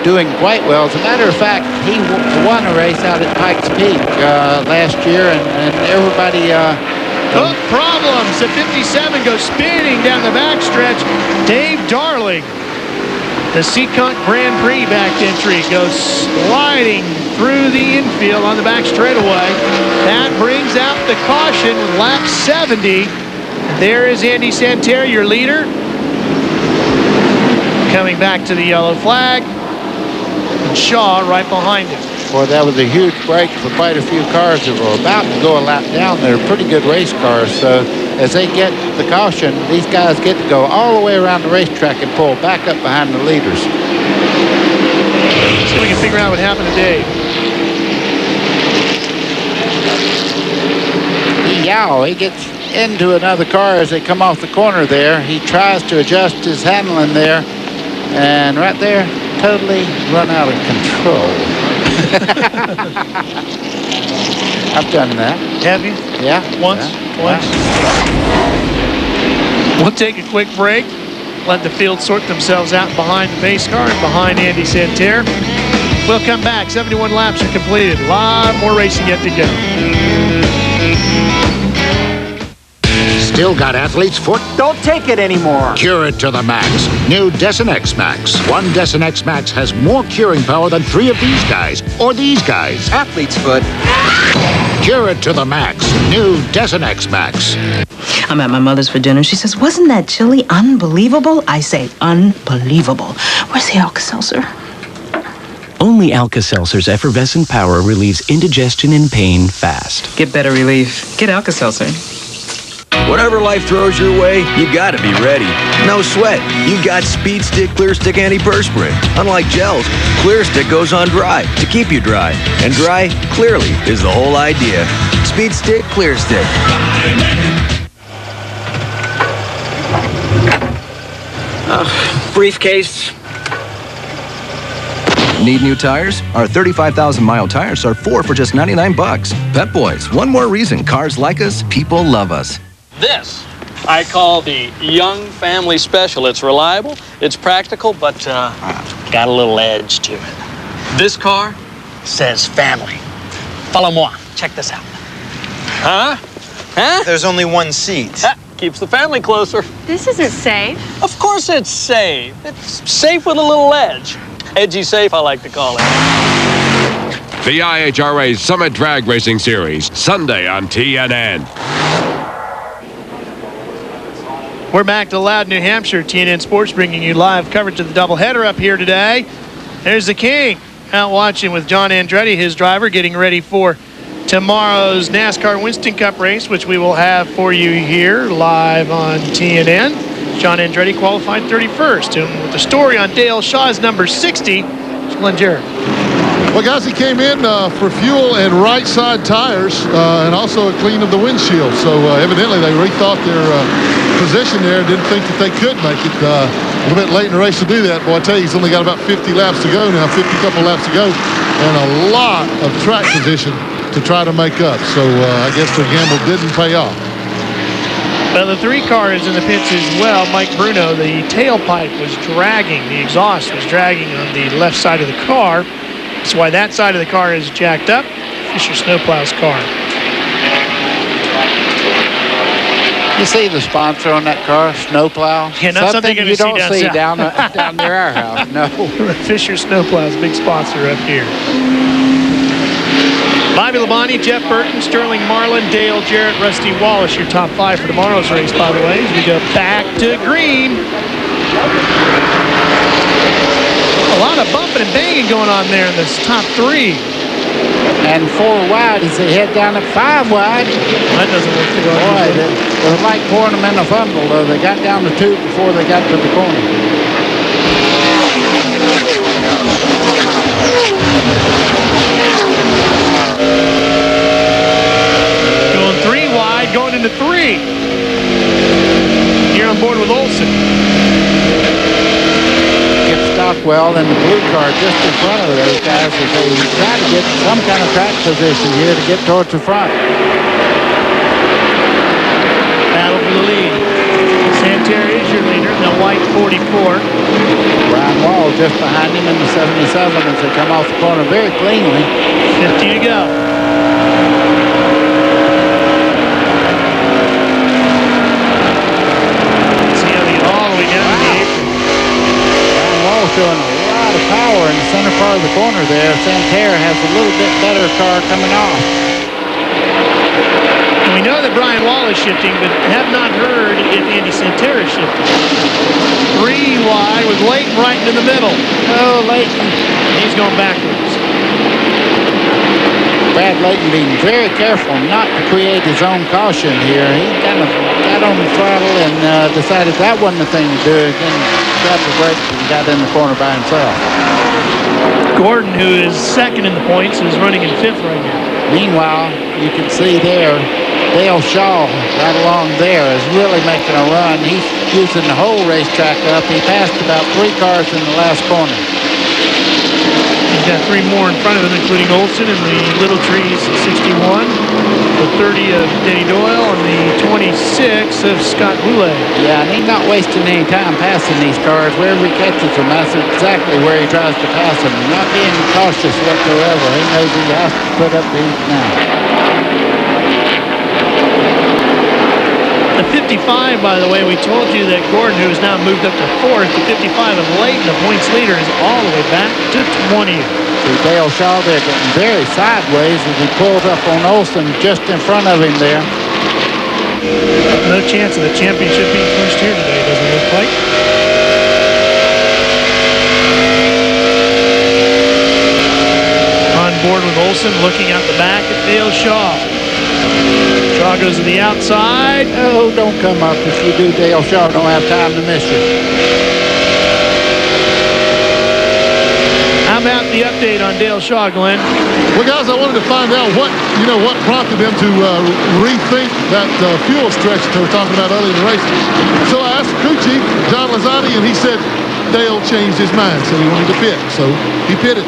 doing quite well. As a matter of fact, he won a race out at Pikes Peak last year, and everybody... problems. The 57 goes spinning down the backstretch. Dave Darling The Seekonk Grand Prix back entry goes sliding through the infield on the back straightaway. That brings out the caution with lap 70. There is Andy Santerre, your leader. Coming back to the yellow flag. And Shaw right behind him. Boy, that was a huge break for quite a few cars that were about to go a lap down. They're pretty good race cars, so as they get the caution, these guys get to go all the way around the racetrack and pull back up behind the leaders. See if we can figure out what happened to Dave. He gets into another car as they come off the corner there. He tries to adjust his handling there, and right there, totally run out of control. I've done that. Have you? Yeah. Once? Twice? We'll take a quick break. Let the field sort themselves out behind the pace car and behind Andy Santerre. We'll come back. 71 laps are completed. A lot more racing yet to go. Still got athlete's foot? Don't take it anymore. Cure it to the max. New Desenex Max. One Desenex Max has more curing power than 3 of these guys. Or these guys. Athlete's foot. Cure it to the max. New Desenex Max. I'm at my mother's for dinner. She says, wasn't that chili unbelievable? I say, unbelievable. Where's the Alka-Seltzer? Only Alka-Seltzer's effervescent power relieves indigestion and pain fast. Get better relief. Get Alka-Seltzer. Whatever life throws your way, you gotta be ready. No sweat. You've got Speed Stick Clear Stick Antiperspirant. Unlike gels, Clear Stick goes on dry to keep you dry. And dry, clearly, is the whole idea. Speed Stick Clear Stick. Briefcase. Need new tires? Our 35,000-mile tires are 4 for just 99 bucks. Pep Boys, one more reason cars like us, people love us. This I call the young family special. It's reliable, it's practical, but got a little edge to it. This car says family. Follow moi. Check this out. Huh? There's only one seat. Keeps the family closer. This isn't safe. Of course it's safe. It's safe with a little edge. Edgy safe, I like to call it. The IHRA's Summit Drag Racing Series, Sunday on TNN. We're back to Loudon, New Hampshire. TNN Sports bringing you live coverage of the doubleheader up here today. There's the King out watching with John Andretti, his driver, getting ready for tomorrow's NASCAR Winston Cup race, which we will have for you here live on TNN. John Andretti qualified 31st. And with the story on Dale Shaw's number 60, Glenn Jarrett. Well, guys, he came in for fuel and right side tires and also a clean of the windshield. So evidently they rethought their position there, didn't think that they could make it. A little bit late in the race to do that. Boy, I tell you, he's only got about 50 laps to go now, 50 couple laps to go, and a lot of track position to try to make up. So I guess the gamble didn't pay off. Well, the 3 car is in the pits as well. Mike Bruno, the tailpipe was dragging, the exhaust was dragging on the left side of the car. That's why that side of the car is jacked up. Fisher Snowplow's car. You see the sponsor on that car, Snowplow? Yeah, not something you don't see down near our house, no. Fisher Snowplow's big sponsor up here. Bobby Labonte, Jeff Burton, Sterling Marlin, Dale Jarrett, Rusty Wallace, your top 5 for tomorrow's race, by the way, as we go back to green. A lot of bumping and banging going on there in this top 3. And 4 wide as they head down at 5 wide. That doesn't look too good. Boy, it was like pouring them in a funnel, though. They got down the tube before they got to the corner. Going 3 wide, going into 3. Here on board with Olsen. Stockwell in the blue car just in front of those guys as they try to get some kind of track position here to get towards the front. Battle for the lead. Santerre is your leader in the white 44. Brian Wall just behind him in the 77 as they come off the corner very cleanly. 50 to go. See how they get all the way down to the apron. showing a lot of power in the center part of the corner there. Santerre has a little bit better car coming off. And we know that Brian Wall is shifting, but have not heard if Andy Santerre is shifting. 3 wide with Layton right into the middle. Oh, Layton. He's going backwards. Brad Layton being very careful not to create his own caution here. He kind of got on the throttle and decided that wasn't the thing to do. Then grabbed the brakes and got in the corner by himself. Gordon, who is second in the points, is running in 5th right now. Meanwhile, you can see there, Dale Shaw right along there is really making a run. He's using the whole racetrack up. He passed about 3 cars in the last corner. He's got 3 more in front of him, including Olson and the Little Trees 61, the 30 of Denny Doyle, and the 26 of Scott Boulay. Yeah, and he's not wasting any time passing these cars. Wherever he catches them, that's exactly where he tries to pass them. Not being cautious whatsoever. He knows he has to put up the heat now. The 55, by the way, we told you that Gordon, who has now moved up to 4th, the 55 of Layton, the points leader, is all the way back to 20th. See Dale Shaw there getting very sideways as he pulls up on Olson just in front of him there. No chance of the championship being pushed here today, doesn't look like. On board with Olson, looking out the back at Dale Shaw. Shaw goes to the outside. Oh, don't come up. If you do, Dale Shaw don't have time to miss you. How about the update on Dale Shaw, Glenn? Well, guys, I wanted to find out what prompted them to rethink that fuel stretch that they were talking about earlier in the race. So I asked the crew chief, John Lazzotti, and he said Dale changed his mind, so he wanted to pit. So he pitted.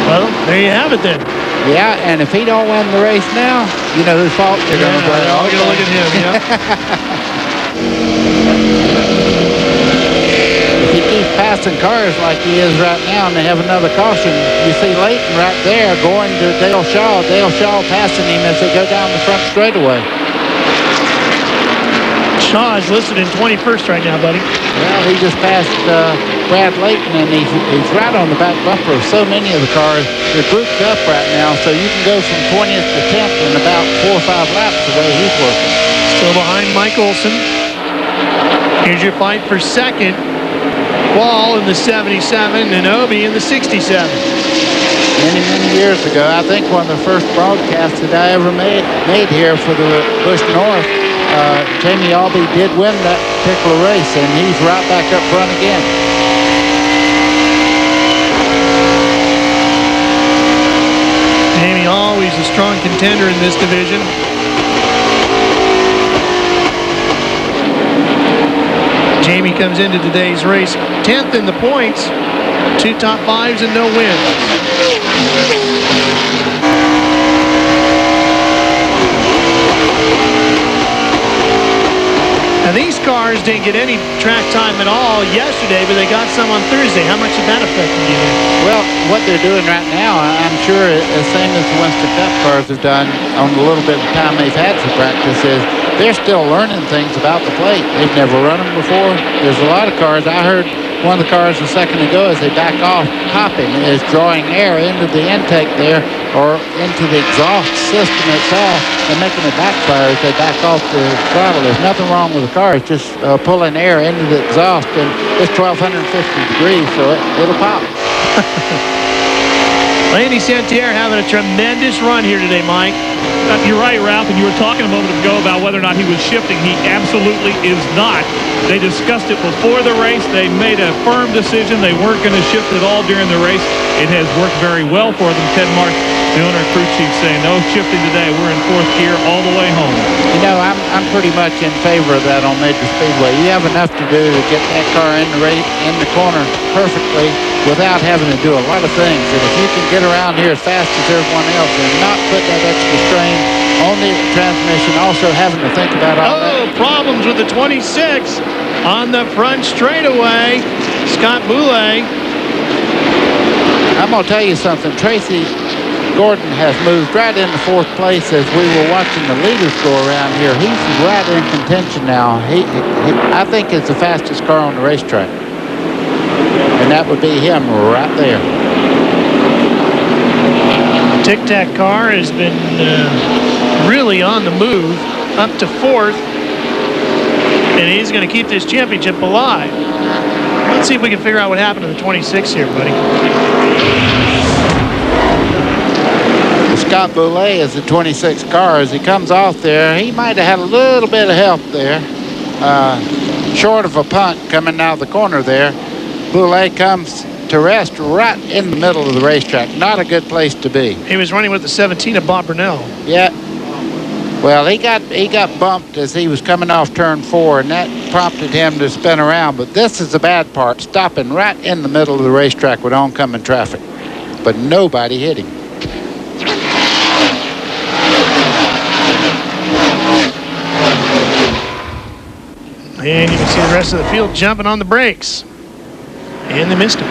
Well, there you have it then. Yeah, and if he don't win the race now, you know whose fault you're going to blame. I'll get a look at him, yeah. If he keeps passing cars like he is right now and they have another caution, you see Layton right there going to Dale Shaw. Dale Shaw passing him as they go down the front straightaway. Shaw is listed in 21st right now, buddy. Well, he just passed Brad Layton, and he's right on the back bumper of so many of the cars. They're grouped up right now, so you can go from 20th to 10th in about 4 or 5 laps the way he's working. Still behind Mike Olson. Here's your fight for second. Wall in the 77 and Obie in the 67. Many, many years ago, I think one of the first broadcasts that I ever made here for the Busch North, Jamie Albee did win that particular race, and he's right back up front again. Jamie always a strong contender in this division. Jamie comes into today's race 10th in the points, 2 top 5s and no wins. Now these cars didn't get any track time at all yesterday, but they got some on Thursday. How much did that affect you? Well, what they're doing right now, I'm sure, the same as the Winston Cup cars have done on the little bit of time they've had for practice, is they're still learning things about the plate. They've never run them before. There's a lot of cars. I heard one of the cars a second ago, as they back off, hopping, is drawing air into the intake there or into the exhaust system itself and making it backfire as they back off the throttle. There's nothing wrong with the car. It's just pulling air into the exhaust, and it's 1,250 degrees, so it'll pop. Andy Santerre having a tremendous run here today, Mike. You're right, Ralph, and you were talking a moment ago about whether or not he was shifting. He absolutely is not. They discussed it before the race. They made a firm decision. They weren't going to shift at all during the race. It has worked very well for them. Ted Mark, the owner and crew chief, saying no shifting today. We're in 4th gear all the way home. You know, I'm pretty much in favor of that on Major Speedway. You have enough to do to get that car in the corner perfectly without having to do a lot of things. And if you can get around here as fast as everyone else and not put that extra strain on the transmission, also having to think about all that. Problems with the 26 on the front straightaway. Scott Boulay. I'm going to tell you something. Tracy Gordon has moved right into 4th place as we were watching the leaders go around here. He's right in contention now. I think it's the fastest car on the racetrack. that would be him right there. Tic Tac car has been really on the move, up to 4th, and he's going to keep this championship alive. Let's see if we can figure out what happened to the 26 here, buddy. Scott Boulay is the 26 car. As he comes off there, he might have had a little bit of help there. Short of a punt coming out of the corner there. Boulay comes to rest right in the middle of the racetrack. Not a good place to be. He was running with the 17 of Bob Brunell. Yeah. Well, he got bumped as he was coming off turn 4, and that prompted him to spin around. But this is the bad part, stopping right in the middle of the racetrack with oncoming traffic. But nobody hit him. And you can see the rest of the field jumping on the brakes. And they missed him.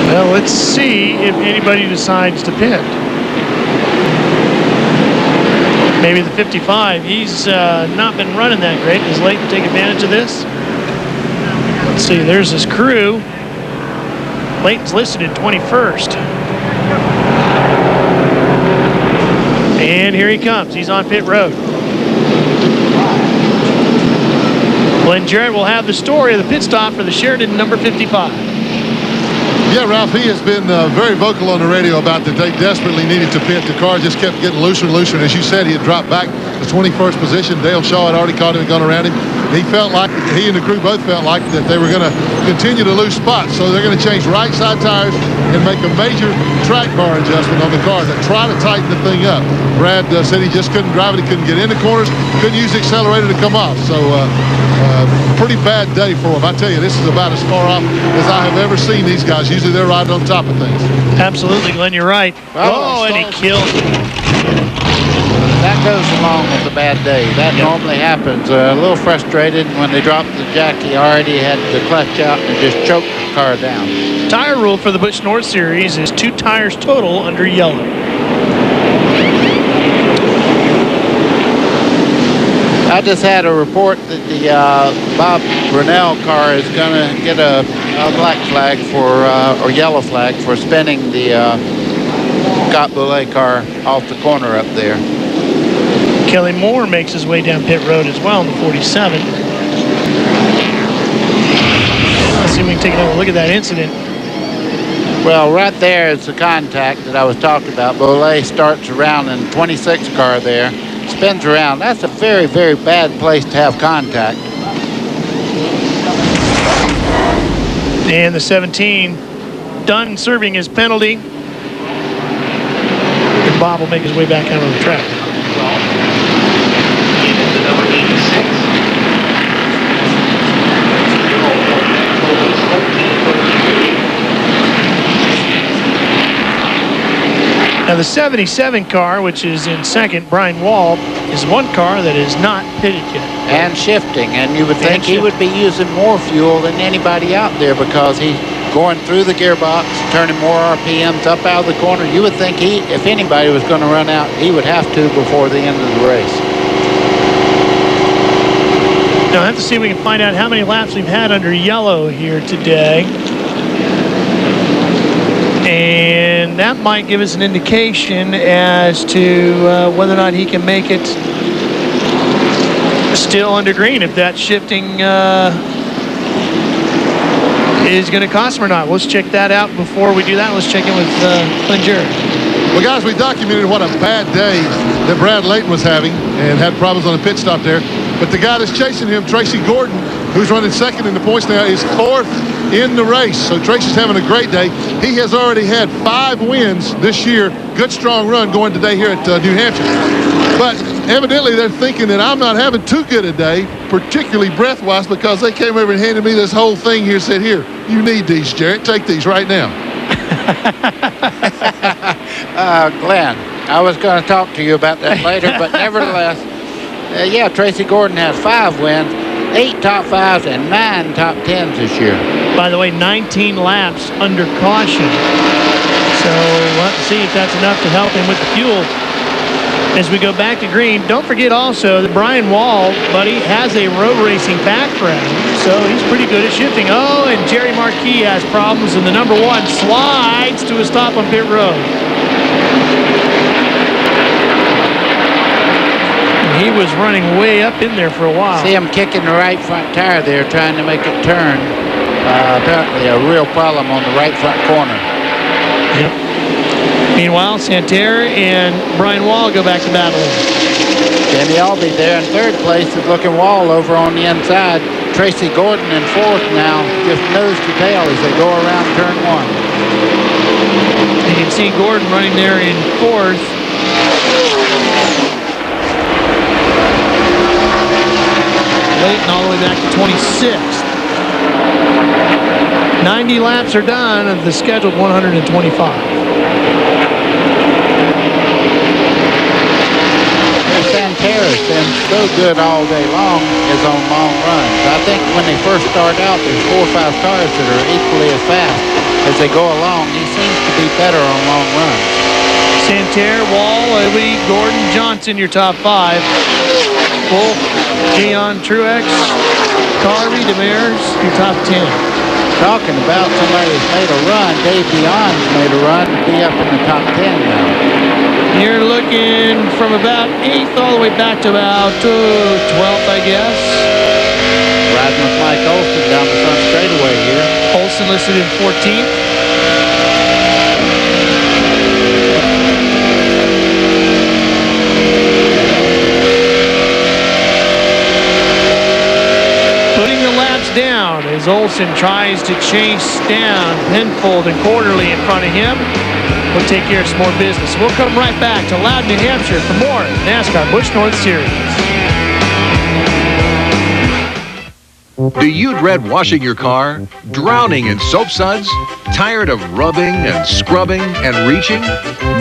Well, let's see if anybody decides to pit. Maybe the 55. He's not been running that great. Is Leighton to take advantage of this? Let's see. There's his crew. Leighton's listed in 21st. And here he comes. He's on pit road. Glenn Jarrett will have the story of the pit stop for the Sheridan number 55. Yeah, Ralph, he has been very vocal on the radio about that they desperately needed to pit. The car just kept getting looser and looser. And as you said, he had dropped back to 21st position. Dale Shaw had already caught him and gone around him. He felt like, he and the crew both felt like that they were going to continue to lose spots. So they're going to change right side tires and make a major track bar adjustment on the car to try to tighten the thing up. Brad said he just couldn't drive it. He couldn't get in the corners, couldn't use the accelerator to come off. So pretty bad day for him. I tell you, this is about as far off as I have ever seen these guys. Usually they're right on top of things. Absolutely, Glenn, you're right. Oh, and he killed him. That goes along with a bad day. That normally happens. A little frustrated when they dropped the jack. He already had the clutch out and just choked the car down. Tire rule for the Busch North Series is 2 tires total under yellow. I just had a report that the Bob Brunell car is going to get a black flag for, or yellow flag for spinning the Scott Boulay car off the corner up there. Kelly Moore makes his way down pit road as well in the 47. Let's see if we can take another look at that incident. Well, right there is the contact that I was talking about. Boulay starts around in the 26 car there, spins around. That's a very, very bad place to have contact. And the 17 done serving his penalty. And Bob will make his way back out on the track. Now the 77 car, which is in second, Brian Wall, is one car that is not pitted yet. And shifting, and you would think he would be using more fuel than anybody out there because he's going through the gearbox, turning more RPMs up out of the corner. You would think he, if anybody was going to run out, he would have to before the end of the race. Now I have to see if we can find out how many laps we've had under yellow here today. And that might give us an indication as to whether or not he can make it still under green, if that shifting is going to cost him or not. Let's check that out. Before we do that, let's check in with Glenn Jarrett. Well, guys, we documented what a bad day that Brad Leighton was having and had problems on the pit stop there. But the guy that's chasing him, Tracy Gordon, who's running second in the points now, is 4th in the race. So Tracy's having a great day. He has already had 5 wins this year. Good, strong run going today here at New Hampshire. But evidently they're thinking that I'm not having too good a day, particularly breath-wise, because they came over and handed me this whole thing here, said, here, you need these, Jarrett. Take these right now. Glenn, I was going to talk to you about that later, but nevertheless, yeah, Tracy Gordon has 5 wins, 8 top 5s, and 9 top 10s this year. By the way, 19 laps under caution. So we'll have to see if that's enough to help him with the fuel. As we go back to green, don't forget also that Brian Wall, buddy, has a road racing background, so he's pretty good at shifting. Oh, and Jerry Marquis has problems, and the number 1 slides to a stop on pit road. And he was running way up in there for a while. See him kicking the right front tire there, trying to make it turn. Apparently a real problem on the right front corner. Yep. Meanwhile, Santerre and Brian Wall go back to battle. Danny Albee there in 3rd place is looking Wall over on the inside. Tracy Gordon in 4th now, just nose to tail as they go around turn 1. You can see Gordon running there in 4th. Layton all the way back to 26th. 90 laps are done of the scheduled 125. Santerre has been so good all day long is on long runs. I think when they first start out, there's 4 or 5 cars that are equally as fast. As they go along, he seems to be better on long runs. Santerre, Wall, Lee, Gordon, Johnson, your top 5. Wolf, Gian, Truex, Carvey, Demers, your top 10. Talking about somebody who's made a run, Dave Dion's made a run to be up in the top 10 now. You're looking from about 8th all the way back to about 12th, I guess. Riding with Mike Olson down the front straightaway here. Olson listed in 14th. Putting the laps down as Olson tries to chase down Penfold and Quarterly in front of him. We'll take care of some more business. We'll come right back to Loudon, New Hampshire for more NASCAR Busch North Series. Do you dread washing your car? Drowning in soap suds? Tired of rubbing and scrubbing and reaching?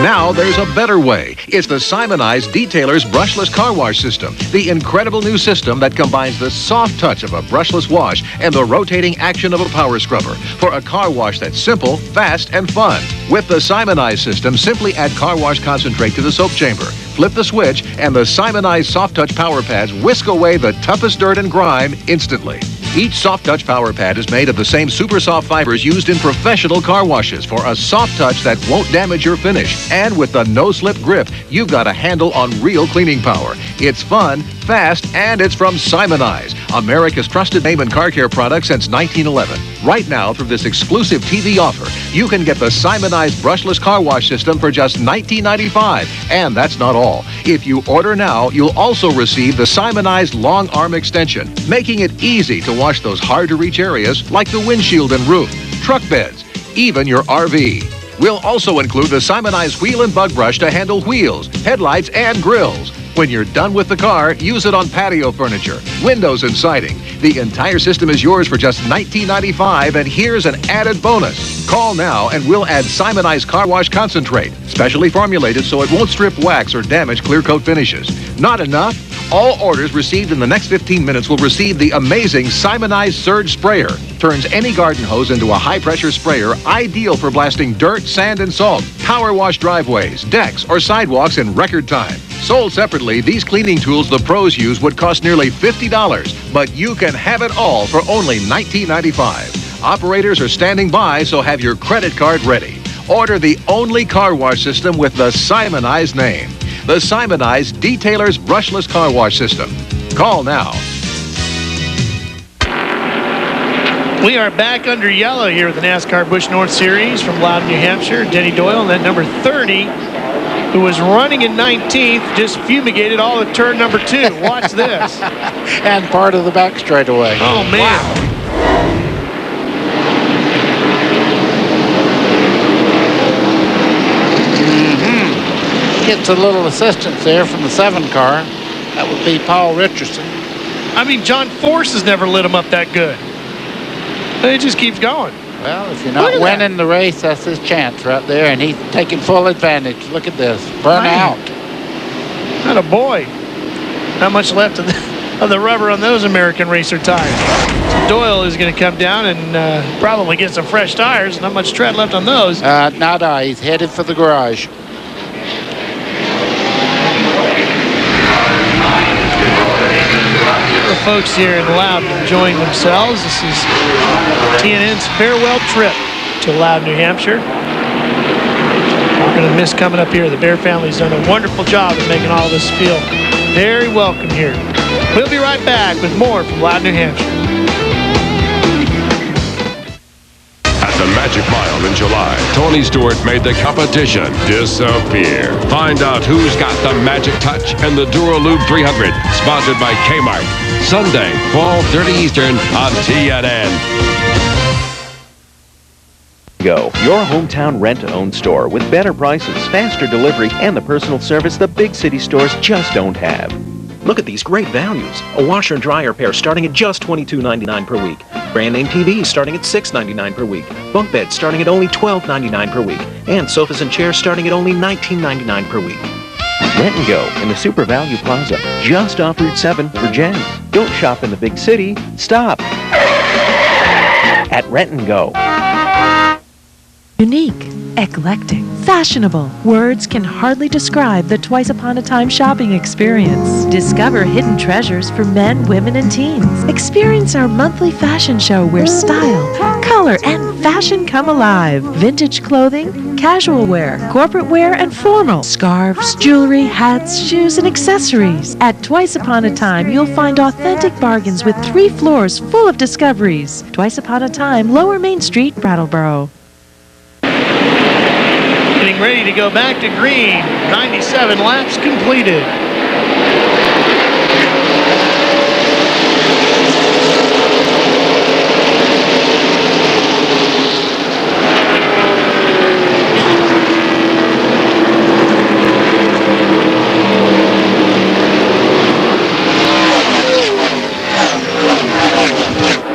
Now there's a better way. It's the Simonized Detailer's Brushless Car Wash System, the incredible new system that combines the soft touch of a brushless wash and the rotating action of a power scrubber for a car wash that's simple, fast, and fun. With the Simonized system, simply add car wash concentrate to the soap chamber, flip the switch, and the Simonized Soft Touch Power Pads whisk away the toughest dirt and grime instantly. Each Soft Touch Power Pad is made of the same super soft fibers used in professional car washes for a soft touch that won't damage your finish. And with the no-slip grip, you've got a handle on real cleaning power. It's fun, fast, and it's from Simonize, America's trusted name in car care products since 1911. Right now, through this exclusive TV offer, you can get the Simonize Brushless Car Wash System for just $19.95. And that's not all. If you order now, you'll also receive the Simonized Long Arm Extension, making it easy to wash those hard-to-reach areas like the windshield and roof, truck beds, even your RV. We'll also include the Simonized Wheel and Bug Brush to handle wheels, headlights, and grills. When you're done with the car, use it on patio furniture, windows, and siding. The entire system is yours for just $19.95, and here's an added bonus. Call now and we'll add Simonized Car Wash Concentrate, specially formulated so it won't strip wax or damage clear coat finishes. Not enough? All orders received in the next 15 minutes will receive the amazing Simonized Surge Sprayer. Turns any garden hose into a high-pressure sprayer ideal for blasting dirt, sand, and salt. Power wash driveways, decks, or sidewalks in record time. Sold separately, these cleaning tools the pros use would cost nearly $50, but you can have it all for only $19.95. Operators are standing by, so have your credit card ready. Order the only car wash system with the Simonized name. The Simonized Detailer's Brushless Car Wash System. Call now. We are back under yellow here with the NASCAR Busch North Series from Loudon, New Hampshire. Denny Doyle and that number 30, who was running in 19th, just fumigated all of turn number 2. Watch this. And part of the back straightaway. Oh, man. Wow. Gets a little assistance there from the 7 car. That would be Paul Richardson. I mean, John Force has never lit him up that good. It just keeps going. Well, if you're not winning the race, that's his chance right there, and he's taking full advantage. Look at this. Burn out. Not a boy. Not much left of the rubber on those American Racer tires. So Doyle is going to come down and probably get some fresh tires. Not much tread left on those. He's headed for the garage. folks here in Loudon enjoying themselves. This is TNN's farewell trip to Loudon, New Hampshire. We're going to miss coming up here. The Bear family's done a wonderful job of making all this feel very welcome here. We'll be right back with more from Loudon, New Hampshire. At the Magic Mile in July, Tony Stewart made the competition disappear. Find out who's got the magic touch in the Duralube 300, sponsored by Kmart. Sunday, 12:30 Eastern on TNN. Go, your hometown rent-to-own store with better prices, faster delivery, and the personal service the big city stores just don't have. Look at these great values. A washer and dryer pair starting at just $22.99 per week. Brand name TVs starting at $6.99 per week. Bunk beds starting at only $12.99 per week. And sofas and chairs starting at only $19.99 per week. Rent and Go in the Super Value Plaza, just off Route 7 for gems. Don't shop in the big city. Stop at Rent and Go. Unique, eclectic, fashionable. Words can hardly describe the Twice Upon a Time shopping experience. Discover hidden treasures for men, women, and teens. Experience our monthly fashion show where style, color, and fashion come alive. Vintage clothing, casual wear, corporate wear, and formal. Scarves, jewelry, hats, shoes, and accessories. At Twice Upon a Time, you'll find authentic bargains with 3 floors full of discoveries. Twice Upon a Time, Lower Main Street, Brattleboro. Getting ready to go back to green. 97 laps completed.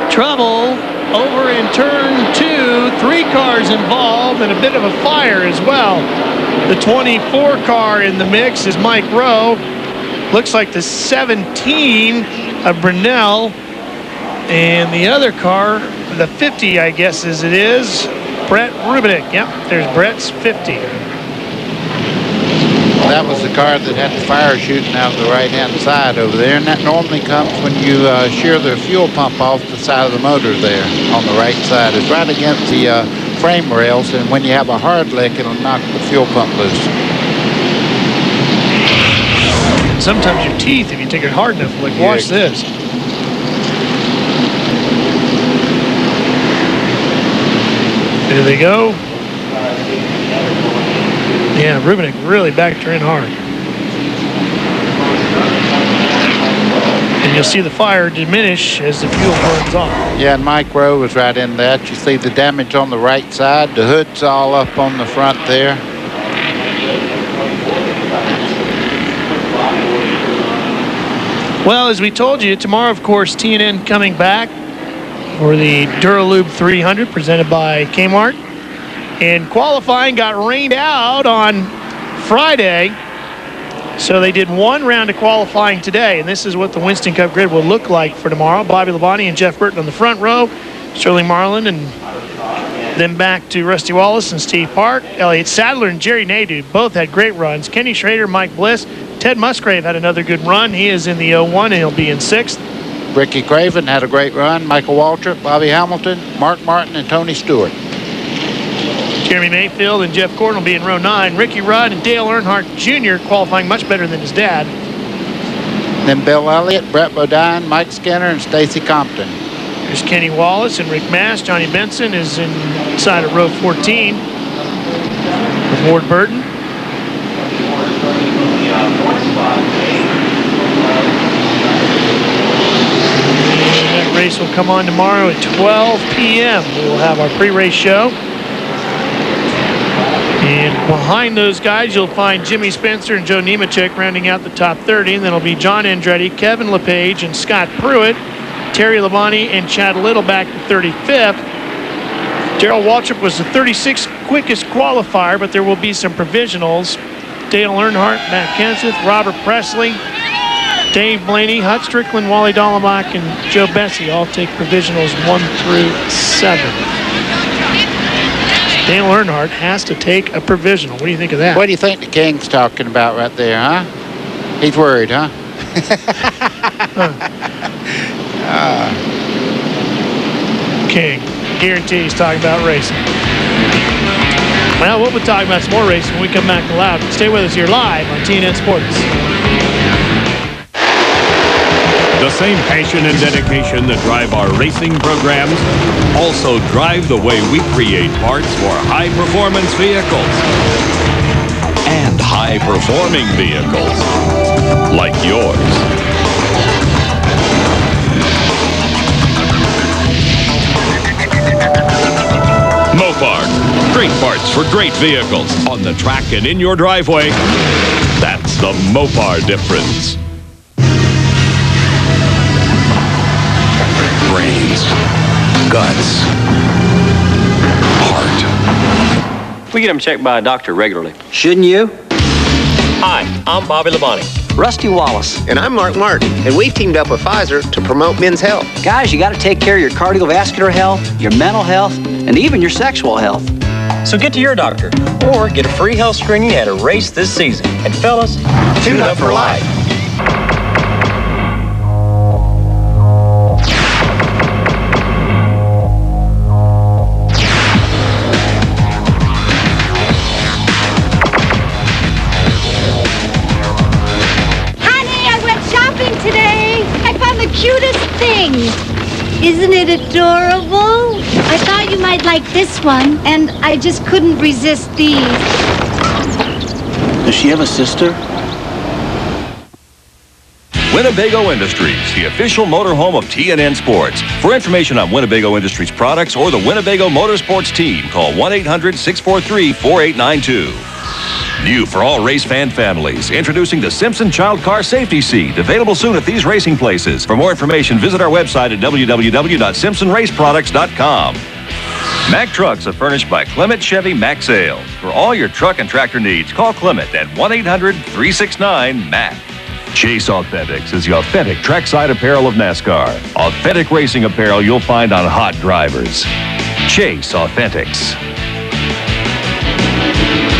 Trouble over in turn 2. 3 cars involved and a bit of a fire as well. The 24 car in the mix is Mike Rowe. Looks like the 17 of Brunel. And the other car, the 50, I guess as it is, Brett Rubinek. Yep, there's Brett's 50. That was the car that had the fire shooting out the right-hand side over there, and that normally comes when you shear the fuel pump off the side of the motor there on the right side. It's right against the frame rails, and when you have a hard lick, it'll knock the fuel pump loose. Sometimes your teeth, if you take it hard enough, like watch this. There they go. Yeah, Rubinek really backed her in hard. And you'll see the fire diminish as the fuel burns off. Yeah, and Mike Rowe was right in that. You see the damage on the right side. The hood's all up on the front there. Well, as we told you, tomorrow, of course, TNN coming back for the Duralube 300 presented by Kmart. And qualifying got rained out on Friday, so they did 1 round of qualifying today, and this is what the Winston Cup grid will look like for tomorrow. Bobby Labonte and Jeff Burton on the front row, Sterling Marlin, and then back to Rusty Wallace and Steve Park. Elliott Sadler and Jerry Nadeau both had great runs. Kenny Schrader, Mike Bliss, Ted Musgrave had another good run. He is in the 01 and he'll be in 6th. Ricky Craven had a great run. Michael Waltrip, Bobby Hamilton, Mark Martin, and Tony Stewart. Jeremy Mayfield and Jeff Gordon will be in row 9. Ricky Rudd and Dale Earnhardt Jr. qualifying much better than his dad. Then Bill Elliott, Brett Bodine, Mike Skinner, and Stacy Compton. There's Kenny Wallace and Rick Mass. Johnny Benson is inside of row 14 with Ward Burton. And that race will come on tomorrow at 12 p.m. We will have our pre-race show. And behind those guys, you'll find Jimmy Spencer and Joe Nemechek rounding out the top 30. And then it'll be John Andretti, Kevin LePage, and Scott Pruitt, Terry Labonte, and Chad Little back to 35th. Darrell Waltrip was the 36th quickest qualifier, but there will be some provisionals. Dale Earnhardt, Matt Kenseth, Robert Presley, Dave Blaney, Hut Strickland, Wally Dollenbach, and Joe Bessie all take provisionals 1 through 7. Dale Earnhardt has to take a provisional. What do you think of that? What do you think the King's talking about right there, huh? He's worried, huh? King. Guarantee he's talking about racing. Well, we'll be talking about some more racing when we come back to Loudon. Stay with us here live on TNN Sports. The same passion and dedication that drive our racing programs also drive the way we create parts for high-performance vehicles and high-performing vehicles like yours. Mopar, great parts for great vehicles on the track and in your driveway. That's the Mopar difference. Brains, guts, heart. We get them checked by a doctor regularly. Shouldn't you? Hi, I'm Bobby Labonte. Rusty Wallace. And I'm Mark Martin, and we've teamed up with Pfizer to promote men's health. Guys, you got to take care of your cardiovascular health, your mental health, and even your sexual health. So get to your doctor, or get a free health screening at a race this season. And fellas, tune up for life. Cutest thing. Isn't it adorable? I thought you might like this one, and I just couldn't resist these. Does she have a sister? Winnebago Industries, the official motorhome of TNN Sports. For information on Winnebago Industries products or the Winnebago Motorsports team, call 1-800-643-4892. New for all race fan families, introducing the Simpson Child Car Safety Seat, available soon at these racing places. For more information, visit our website at www.simpsonraceproducts.com. Mack Trucks are furnished by Clement Chevy Mack Sales. For all your truck and tractor needs, call Clement at 1-800-369-MACK. Chase Authentics is the authentic trackside apparel of NASCAR. Authentic racing apparel you'll find on hot drivers. Chase Authentics.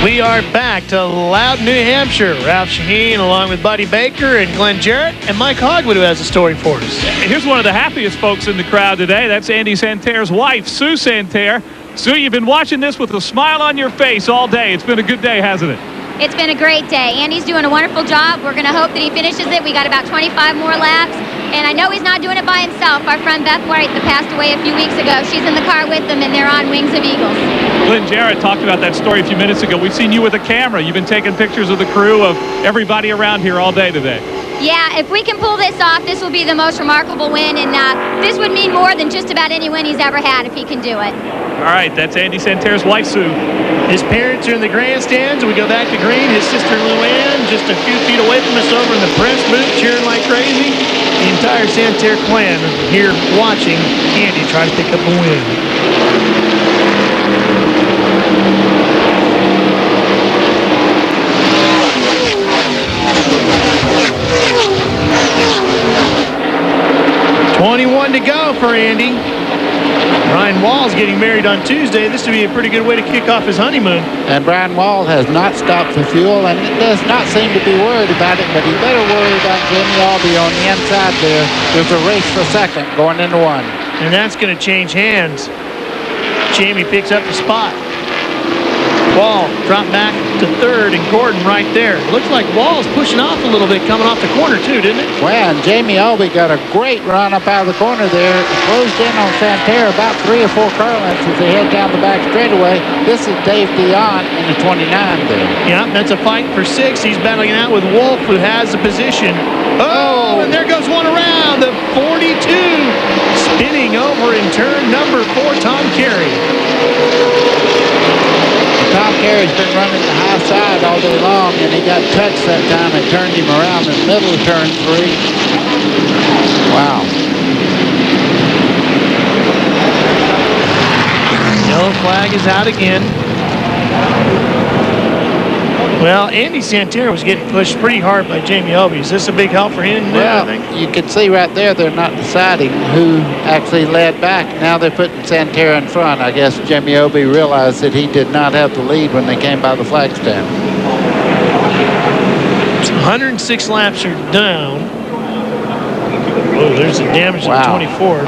We are back to Loudon, New Hampshire. Ralph Shaheen along with Buddy Baker and Glenn Jarrett and Mike Hogwood, who has a story for us. Here's one of the happiest folks in the crowd today. That's Andy Santerre's wife, Sue Santerre. Sue, you've been watching this with a smile on your face all day. It's been a good day, hasn't it? It's been a great day. Andy's doing a wonderful job. We're going to hope that he finishes it. We got about 25 more laps. And I know he's not doing it by himself. Our friend Beth White that passed away a few weeks ago, she's in the car with them, and they're on Wings of Eagles. Glenn Jarrett talked about that story a few minutes ago. We've seen you with a camera. You've been taking pictures of the crew, of everybody around here all day today. Yeah, if we can pull this off, this will be the most remarkable win, and this would mean more than just about any win he's ever had if he can do it. All right, that's Andy Santerre's wife, Sue. His parents are in the grandstands. We go back to green. His sister, Luann, just a few feet away from us over in the press booth, cheering like crazy. The entire Santerre clan here watching Andy try to pick up a win. $21 to go for Andy. Brian Wall's getting married on Tuesday. This would be a pretty good way to kick off his honeymoon. And Brian Wall has not stopped for fuel and does not seem to be worried about it, but he better worry about Jamie Albee on the inside there. There's a race for second going into one. And that's going to change hands. Jamie picks up the spot. Wall dropped back to third and Gordon right there. Looks like Wall's pushing off a little bit coming off the corner too, didn't it? Well, and Jamie Albee got a great run up out of the corner there. Closed in on Santerre about 3 or 4 car lengths as they head down the back straightaway. This is Dave Dion in the 29 there. Yeah, that's a fight for 6. He's battling it out with Wolf, who has the position. Oh, and there goes one around. The 42 spinning over in turn number 4, Tom Carey. Tom Carey's been running the high side all day long, and he got touched that time and turned him around in the middle of turn 3. Wow. Yellow flag is out again. Well, Andy Santerre was getting pushed pretty hard by Jamie Albee. Is this a big help for him? Well, I think you can see right there they're not deciding who actually led back. Now they're putting Santerre in front. I guess Jamie Albee realized that he did not have the lead when they came by the flag stand. 106 laps are down. Oh, there's some damage to the 24.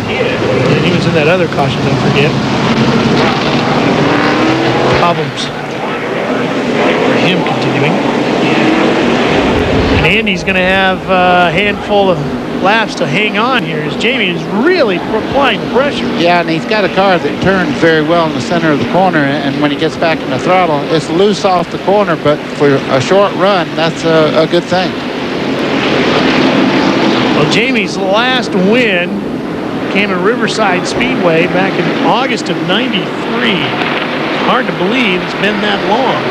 And he was in that other caution, don't forget. Problems for him continuing. And Andy's going to have a handful of laps to hang on here as Jamie is really applying pressure. Yeah, and he's got a car that turns very well in the center of the corner, and when he gets back in the throttle, it's loose off the corner, but for a short run, that's a good thing. Well, Jamie's last win came at Riverside Speedway back in August of '93. Hard to believe it's been that long.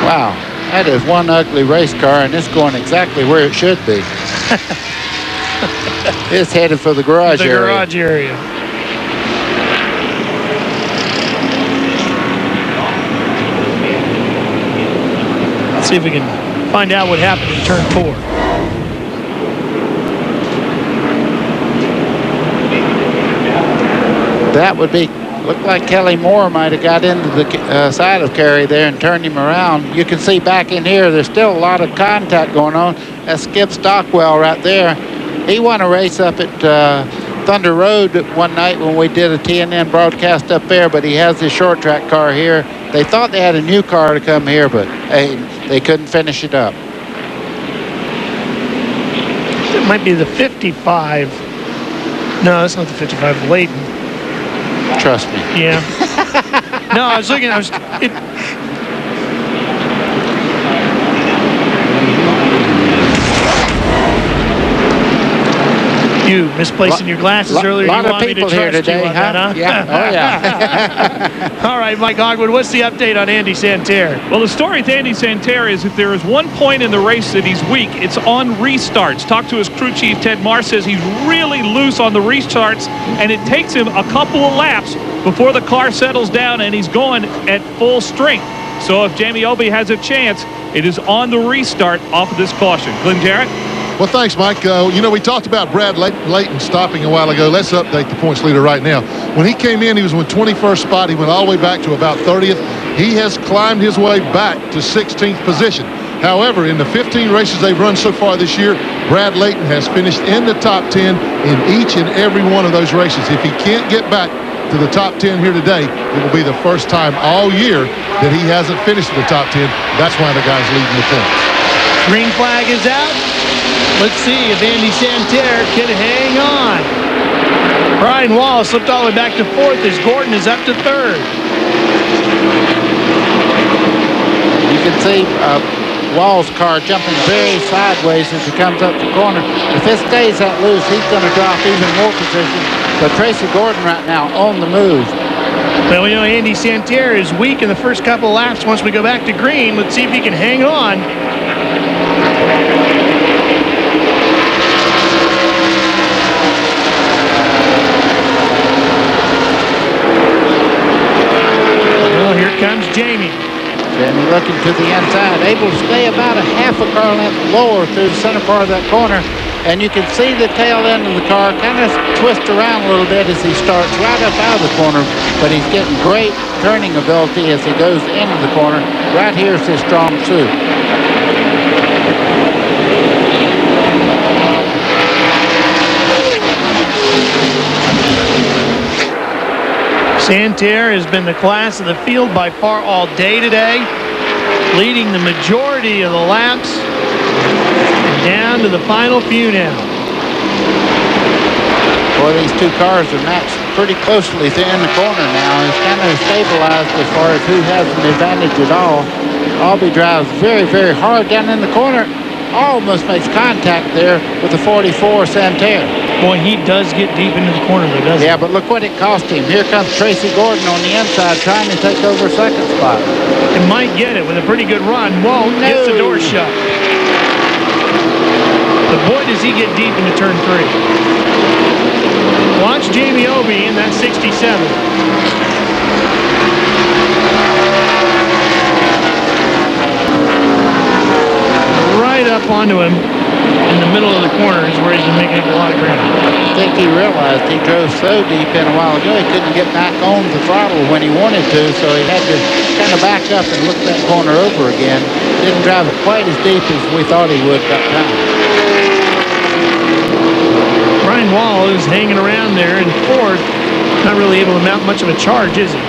Wow, that is one ugly race car, and it's going exactly where it should be. It's headed for the garage area. The garage area. Let's see if we can find out what happened in turn 4. That would be, looked like Kelly Moore might have got into the side of Kerry there and turned him around. You can see back in here, there's still a lot of contact going on. That's Skip Stockwell right there. He won a race up at Thunder Road one night when we did a TNN broadcast up there, but he has his short track car here. They thought they had a new car to come here, but hey, they couldn't finish it up. It might be the 55. No, that's not the 55, Loudon. Trust me. Yeah. No, I was looking. You misplacing your glasses earlier. A lot you of want me to people here trust today, you on huh? that, huh? Yeah. Oh, yeah. All right, Mike Hogwood, what's the update on Andy Santerre? Well, the story with Andy Santerre is if there is one point in the race that he's weak, it's on restarts. Talked to his crew chief, Ted Marr, says he's really loose on the restarts, and it takes him a couple of laps before the car settles down and he's going at full strength. So if Jamie Obey has a chance, it is on the restart off of this caution. Glenn Jarrett? Well, thanks, Mike. You know, we talked about Brad Layton stopping a while ago. Let's update the points leader right now. When he came in, he was in 21st spot. He went all the way back to about 30th. He has climbed his way back to 16th position. However, in the 15 races they've run so far this year, Brad Layton has finished in the top 10 in each and every one of those races. If he can't get back to the top 10 here today, it will be the first time all year that he hasn't finished in the top 10. That's why the guy's leading the points. Green flag is out. Let's see if Andy Santerre can hang on. Brian Wall slipped all the way back to 4th as Gordon is up to 3rd. You can see Wall's car jumping very sideways as he comes up the corner. If it stays that loose, he's going to drop even more position. But Tracy Gordon right now on the move. Well, you know, Andy Santerre is weak in the first couple of laps. Once we go back to green, let's see if he can hang on. Well, here comes Jamie. Jamie looking to the inside, able to stay about a half a car length lower through the center part of that corner. And you can see the tail end of the car kind of twist around a little bit as he starts right up out of the corner, but he's getting great turning ability as he goes into the corner. Right here is his strong suit. Santerre has been the class of the field by far all day today, leading the majority of the laps. Down to the final few now. Boy, these two cars are matched pretty closely in the corner now. It's kind of stabilized as far as who has an advantage at all. Albee drives very, very hard down in the corner. Almost makes contact there with the 44 Santerre. Boy, he does get deep into the corner, though, doesn't he? Yeah, but look what it cost him. Here comes Tracy Gordon on the inside trying to take over second spot. And might get it with a pretty good run. Won't. No. Gets the door shut. But boy, does he get deep into turn 3. Watch Jamie Obey in that 67. Right up onto him in the middle of the corner is where he's been making a lot of ground. I think he realized he drove so deep in a while ago he couldn't get back on the throttle when he wanted to, so he had to kind of back up and look that corner over again. Didn't drive it quite as deep as we thought he would that time. is hanging around there in fourth. Not really able to mount much of a charge, is he?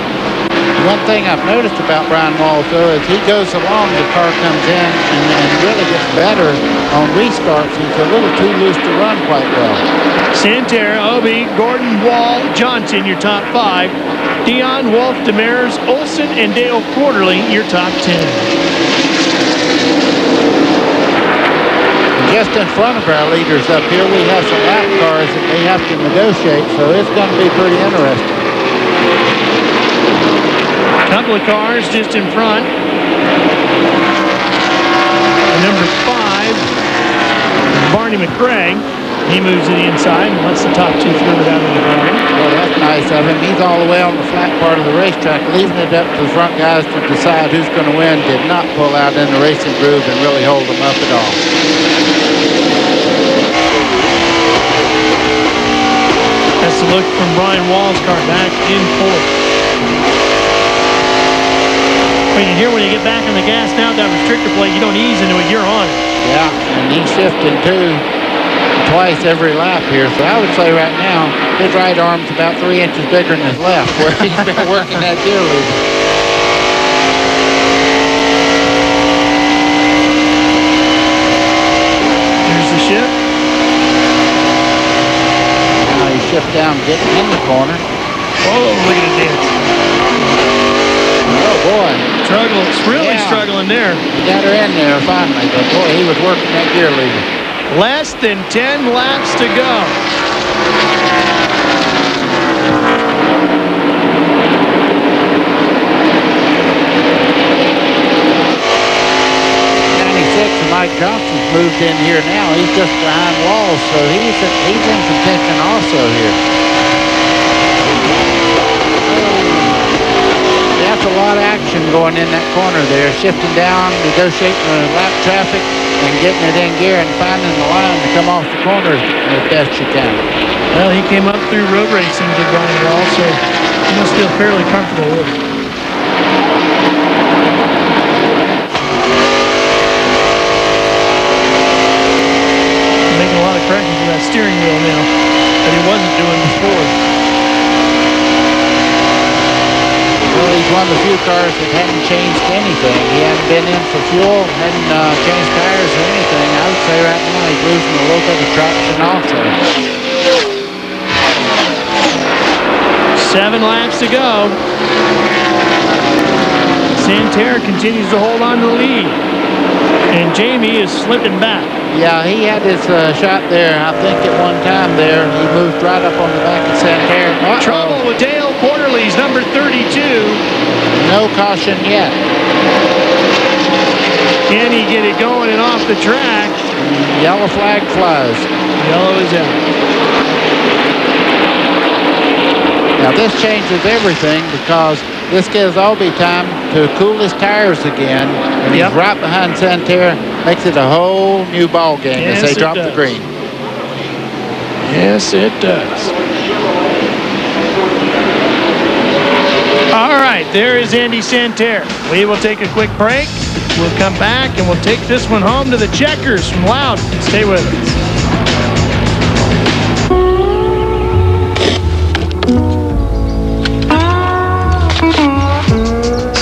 One thing I've noticed about Brian Walls, though, is he goes along, the car comes in, and really gets better on restarts. He's a little too loose to run quite well. Santerre, Obie, Gordon, Wall, Johnson, your top 5. Dion, Wolf, Demers, Olson, and Dale Quarterly, your top 10. Just in front of our leaders up here, we have some lap cars that they have to negotiate, so it's going to be pretty interesting. Couple of cars just in front. Number 5, Barney McCrae. He moves to the inside and lets the top 2 through without any problem. Well, that's nice of him. He's all the way on the flat part of the racetrack, leaving it up to the front guys to decide who's going to win. Did not pull out in the racing groove and really hold them up at all. That's the look from Brian Wall's car back in fourth. Well, you hear when you get back on the gas now, that restrictor plate, you don't ease into it, you're on it. Yeah, and he's shifting too twice every lap here. So I would say right now, his right arm's about 3 inches bigger than his left, where he's been working that gear lever. Here's the shift. Now he shifts down, getting in the corner. Oh, look at it dance. Oh, boy. Really struggling there. He got her in there finally, but boy, he was working that gear lever. Less than 10 laps to go. 96, Mike Johnson's moved in here now. He's just behind Walls, so he's in contention also here. That's a lot of action going in that corner there, shifting down, negotiating the lap traffic, and getting it in gear and finding the line to come off the corner as best you can. Well, he came up through road racing to Brian Wall, so he must feel fairly comfortable with it. Making a lot of corrections with that steering wheel now that he wasn't doing before. Well, he's one of the few cars that hadn't changed anything. He hadn't been in for fuel, hadn't changed tires or anything. I would say right now he's losing a little bit of traction also. 7 laps to go. Santerre continues to hold on to the lead. And Jamie is slipping back. Yeah, he had his shot there. I think at one time there, he moved right up on the back of Santerre. Trouble with Dale Quarterly's number 32. No caution yet. Can he get it going and off the track? Yellow flag flies. Yellow is out. Now this changes everything because this gives Obie time to cool his tires again. And he's right behind Santerre. Makes it a whole new ball game as they drop the green. Yes, it does. All right, there is Andy Santerre. We will take a quick break. We'll come back and we'll take this one home to the Checkers from Loudon. Stay with us.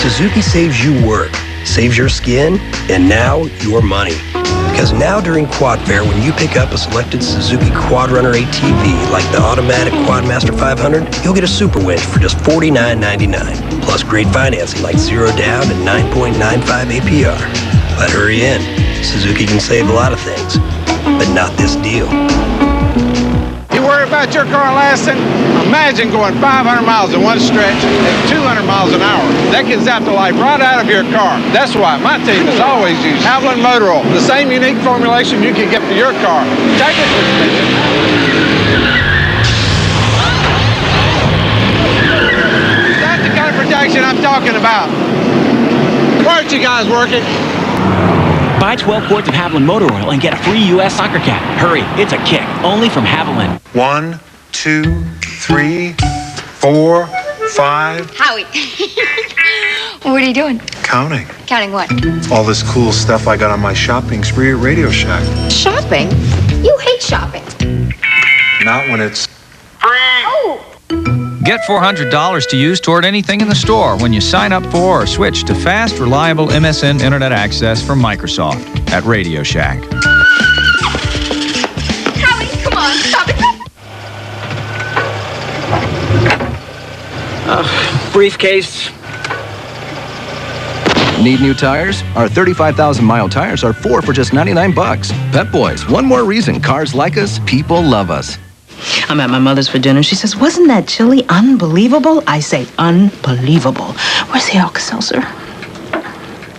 Suzuki saves you work, saves your skin, and now your money. Because now during Quad Fair, when you pick up a selected Suzuki Quad Runner ATV like the automatic Quadmaster 500, you'll get a super winch for just $49.99. Plus great financing like 0 down and 9.95 APR. But hurry in. Suzuki can save a lot of things, but not this deal. You worry about your car lasting? Imagine going 500 miles in one stretch at 200 miles an hour. That can zap the life right out of your car. That's why my team has always used Havoline Motor Oil. The same unique formulation you can get for your car. Technically speaking. That's the kind of protection I'm talking about. Why aren't you guys working? Buy 12 quarts of Havoline Motor Oil and get a free U.S. soccer cap. Hurry, it's a kick. Only from Havoline. 1, 2, 3, 4, 5. Howie. What are you doing? Counting. Counting what? All this cool stuff I got on my shopping spree at Radio Shack. Shopping? You hate shopping. Not when it's Get $400 to use toward anything in the store when you sign up for or switch to fast, reliable MSN Internet access from Microsoft at Radio Shack. Howie, come on, stop it. Briefcase. Need new tires? Our 35,000-mile tires are 4 for just 99 bucks. Pep Boys, one more reason cars like us, people love us. I'm at my mother's for dinner. She says, wasn't that chili unbelievable? I say, unbelievable. Where's the Alka-Seltzer?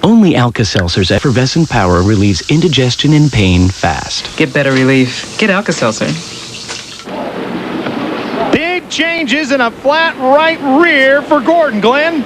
Only Alka-Seltzer's effervescent power relieves indigestion and pain fast. Get better relief. Get Alka-Seltzer. Big changes in a flat right rear for Gordon, Glenn.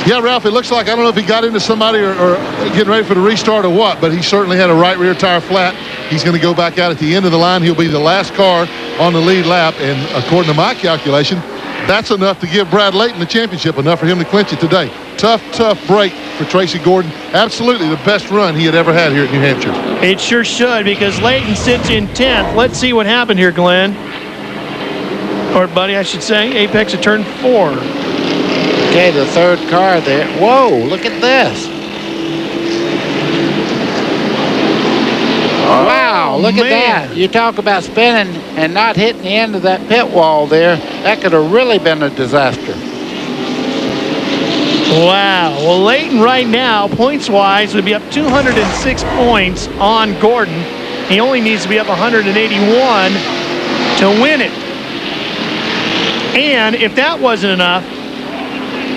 Yeah, Ralph, it looks like, I don't know if he got into somebody or getting ready for the restart or what, but he certainly had a right rear tire flat. He's going to go back out at the end of the line. He'll be the last car on the lead lap, and according to my calculation, that's enough to give Brad Layton the championship, enough for him to clinch it today. Tough break for Tracy Gordon. Absolutely the best run he had ever had here at New Hampshire. It sure should, because Layton sits in 10th. Let's see what happened here, Glenn. Or, buddy, I should say. Apex of turn 4. Okay, the third car there. Whoa, look at this. Wow, look at that. You talk about spinning and not hitting the end of that pit wall there. That could have really been a disaster. Wow. Well, Layton right now, points-wise, would be up 206 points on Gordon. He only needs to be up 181 to win it. And if that wasn't enough,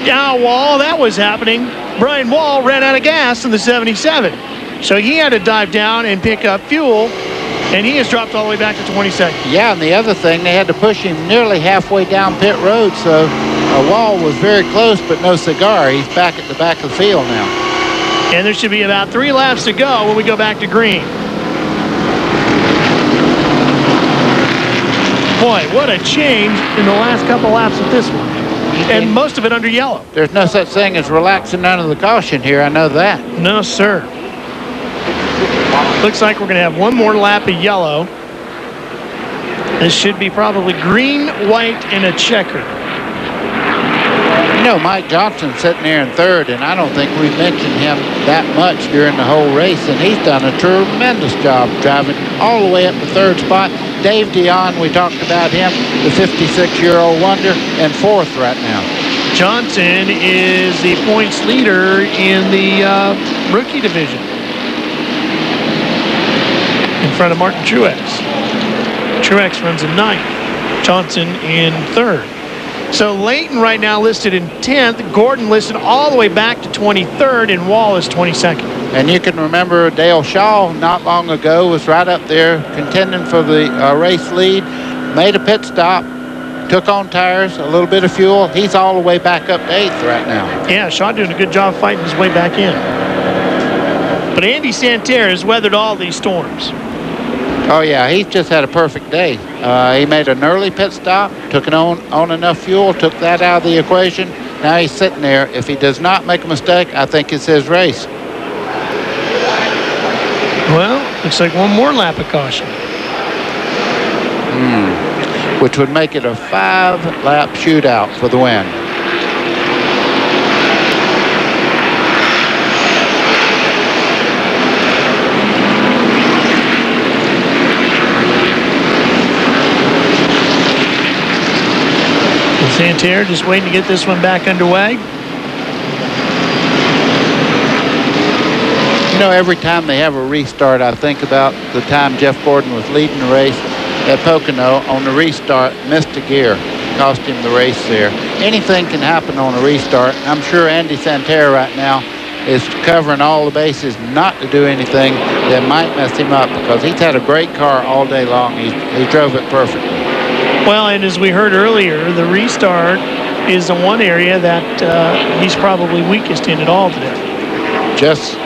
while that was happening, Brian Wall ran out of gas in the 77. So he had to dive down and pick up fuel, and he has dropped all the way back to 22nd. Yeah, and the other thing, they had to push him nearly halfway down pit road, so Wall was very close, but no cigar. He's back at the back of the field now. And there should be about 3 laps to go when we go back to green. Boy, what a change in the last couple laps of this one. And most of it under yellow. There's no such thing as relaxing under the caution here. I know that. No, sir. Looks like we're going to have one more lap of yellow. This should be probably green, white, and a checker. You know, Mike Johnson's sitting there in third, and I don't think we've mentioned him that much during the whole race, and he's done a tremendous job driving all the way up to third spot. Dave Dion, we talked about him, the 56-year-old wonder, and fourth right now. Johnson is the points leader in the rookie division, in front of Martin Truex. Truex runs in ninth, Johnson in third. So Layton right now listed in 10th, Gordon listed all the way back to 23rd, and Wall is 22nd. And you can remember Dale Shaw not long ago was right up there contending for the race lead, made a pit stop, took on tires, a little bit of fuel. He's all the way back up to 8th right now. Yeah, Shaw doing a good job fighting his way back in. But Andy Santerre has weathered all these storms. Oh, yeah, he's just had a perfect day. He made an early pit stop, took it on enough fuel, took that out of the equation. Now he's sitting there. If he does not make a mistake, I think it's his race. Well, looks like one more lap of caution. Which would make it a 5-lap shootout for the win. Santerre just waiting to get this one back underway. You know, every time they have a restart, I think about the time Jeff Gordon was leading the race at Pocono on the restart, missed a gear, cost him the race there. Anything can happen on a restart. I'm sure Andy Santerre right now is covering all the bases not to do anything that might mess him up, because he's had a great car all day long. He drove it perfectly. Well, and as we heard earlier, the restart is the one area that he's probably weakest in at all today. Just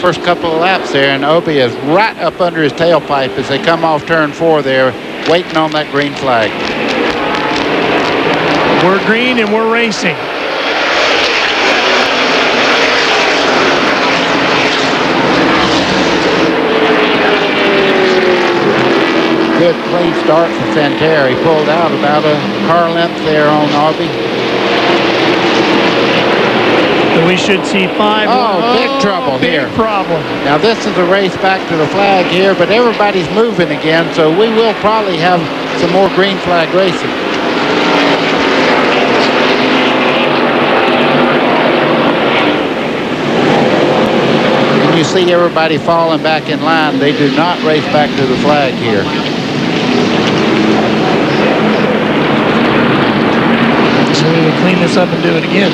first couple of laps there, and Obie is right up under his tailpipe as they come off turn 4 there, waiting on that green flag. We're green and we're racing. good clean start for Santerre. He pulled out about a car length there on Arby. So we should see 5. Big trouble big here. problem. Now this is a race back to the flag here, but everybody's moving again, so we will probably have some more green flag racing. And you see everybody falling back in line. They do not race back to the flag here. So we will clean this up and do it again.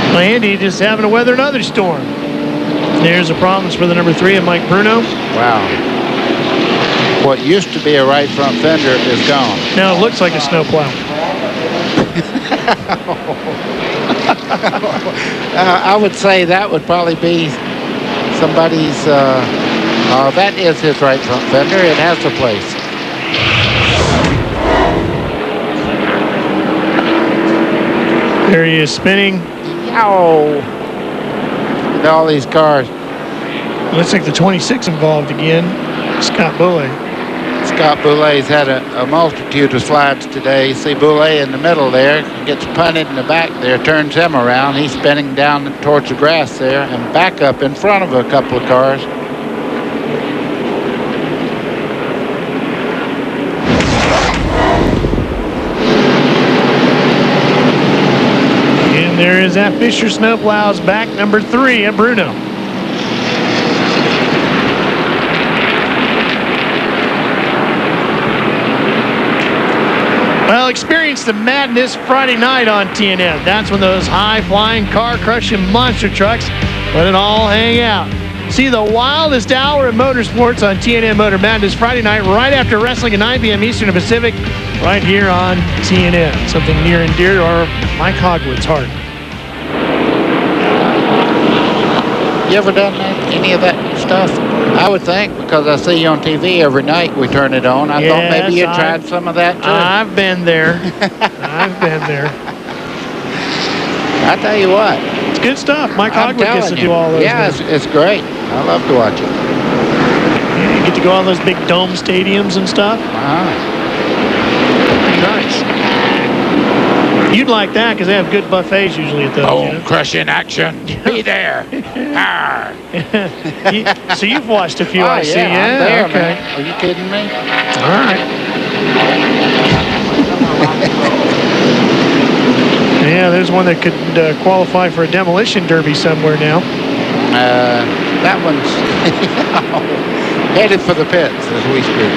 Well, Andy just having to weather another storm. There's the problems for the number 3 of Mike Bruno. Wow. What used to be a right front fender is gone. Now it looks like a snowplow. I would say that would probably be somebody's, that is his right front fender. It has a place. There he is spinning. Ow. And all these cars. Looks like the 26 involved again. Scott Boulay. Scott Boulay's had a multitude of slides today. You see Boulay in the middle there, gets punted in the back there, turns him around. He's spinning down towards the grass there and back up in front of a couple of cars. And there is that Fisher snowplow's back, number 3 at Bruno. Well, experience the madness Friday night on TNN. That's when those high-flying, car-crushing monster trucks let it all hang out. See the wildest hour of motorsports on TNN Motor Madness Friday night, right after wrestling at 9 p.m. Eastern and Pacific, right here on TNN. Something near and dear to our Mike Hogwood's heart. You ever done any of that stuff? I would think, because I see you on TV every night we turn it on. I thought maybe you tried some of that too. I've been there. I've been there. I tell you what. It's good stuff. Mike Hogwood gets to do all those. Yeah, it's great. I love to watch it. Yeah, you get to go all those big dome stadiums and stuff. Nice. You'd like that because they have good buffets usually at those. Bone crushing action. Be there. So you've watched a few, I see. I'm there, okay. man. Are you kidding me? All right. Yeah, there's one that could qualify for a demolition derby somewhere now. That one's headed for the pits as we speak.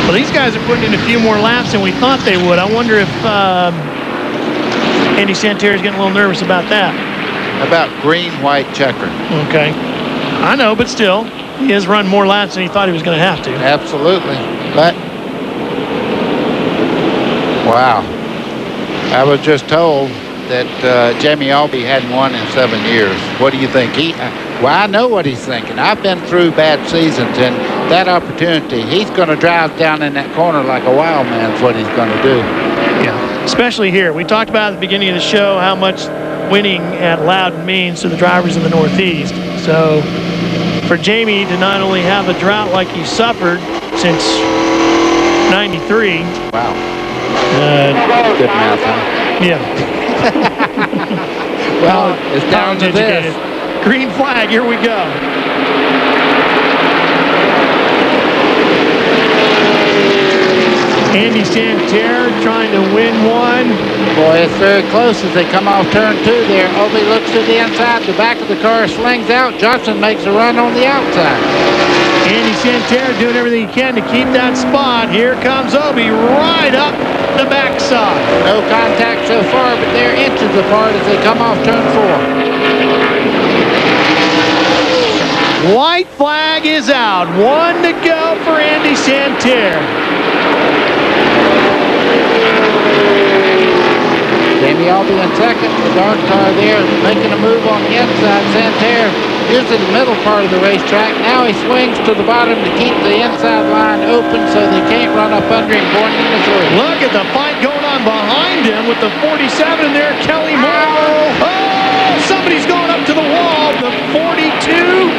Well, these guys are putting in a few more laps than we thought they would. I wonder if Andy Santerre is getting a little nervous about that. About green-white checker. Okay. I know, but still, he has run more laps than he thought he was going to have to. Absolutely. But, wow. I was just told that Jamie Albee hadn't won in 7 years. What do you think? Well, I know what he's thinking. I've been through bad seasons, and that opportunity, he's going to drive down in that corner like a wild man is what he's going to do. Yeah, especially here. We talked about at the beginning of the show how much winning at Loudon means to the drivers in the Northeast. So for Jamie to not only have a drought like he suffered since 93. Wow. Good math, huh? Yeah. Well, it's down to this. Green flag, here we go. Andy Santerre trying to win one. Boy, it's very close as they come off turn 2 there. Obie looks to the inside. The back of the car slings out. Johnson makes a run on the outside. Andy Santerre doing everything he can to keep that spot. Here comes Obie right up the backside. No contact so far, but they're inches apart as they come off turn 4. White flag is out. 1 to go for Andy Santerre. Jamie Albee in second. The dark car there making a move on the inside. Santerre using the middle part of the racetrack. Now he swings to the bottom to keep the inside line open so they can't run up under him going into 3. Look at the fight going on behind him with the 47 in there, Kelly Moore. Oh, somebody's going up to the wall. The 42.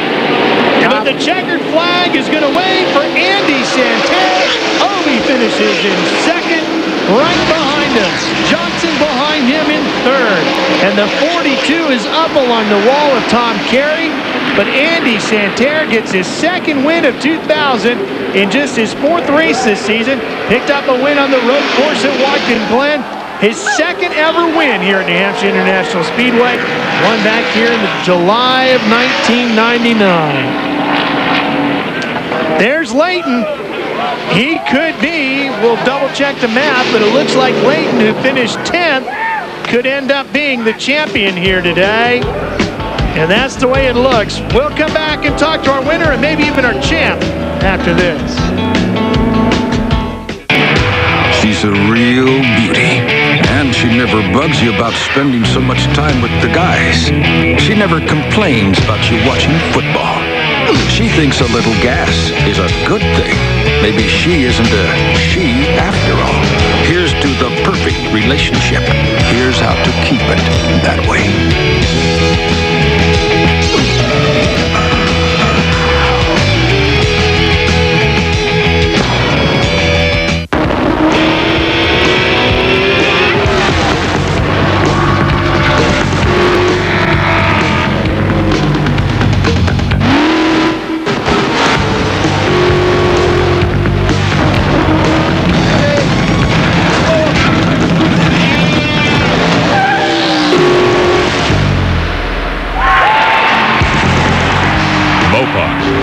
But the checkered flag is going to wave for Andy Santerre. Oh, he finishes in second, right behind us. Johnson behind him in third. And the 42 is up along the wall of Tom Carey. But Andy Santerre gets his second win of 2000 in just his fourth race this season. Picked up a win on the road course at Watkins Glen. His second ever win here at New Hampshire International Speedway. Won back here in July of 1999. There's Layton. He could be, we'll double check the math, but it looks like Layton, who finished 10th, could end up being the champion here today. And that's the way it looks. We'll come back and talk to our winner and maybe even our champ after this. She's a real beauty, and she never bugs you about spending so much time with the guys. She never complains about you watching football. She thinks a little gas is a good thing. Maybe she isn't a she after all. Here's to the perfect relationship. Here's how to keep it that way.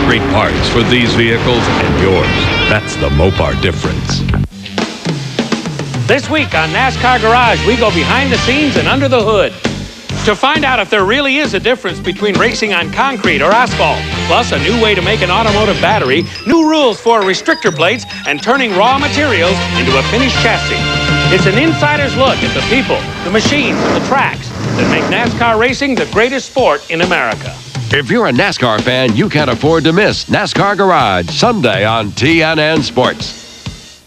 Great parts for these vehicles and yours. That's the Mopar difference. This week on NASCAR Garage, we go behind the scenes and under the hood to find out if there really is a difference between racing on concrete or asphalt, plus a new way to make an automotive battery, new rules for restrictor plates, and turning raw materials into a finished chassis. It's an insider's look at the people, the machines, and the tracks that make NASCAR racing the greatest sport in America. If you're a NASCAR fan, you can't afford to miss NASCAR Garage, Sunday on TNN Sports.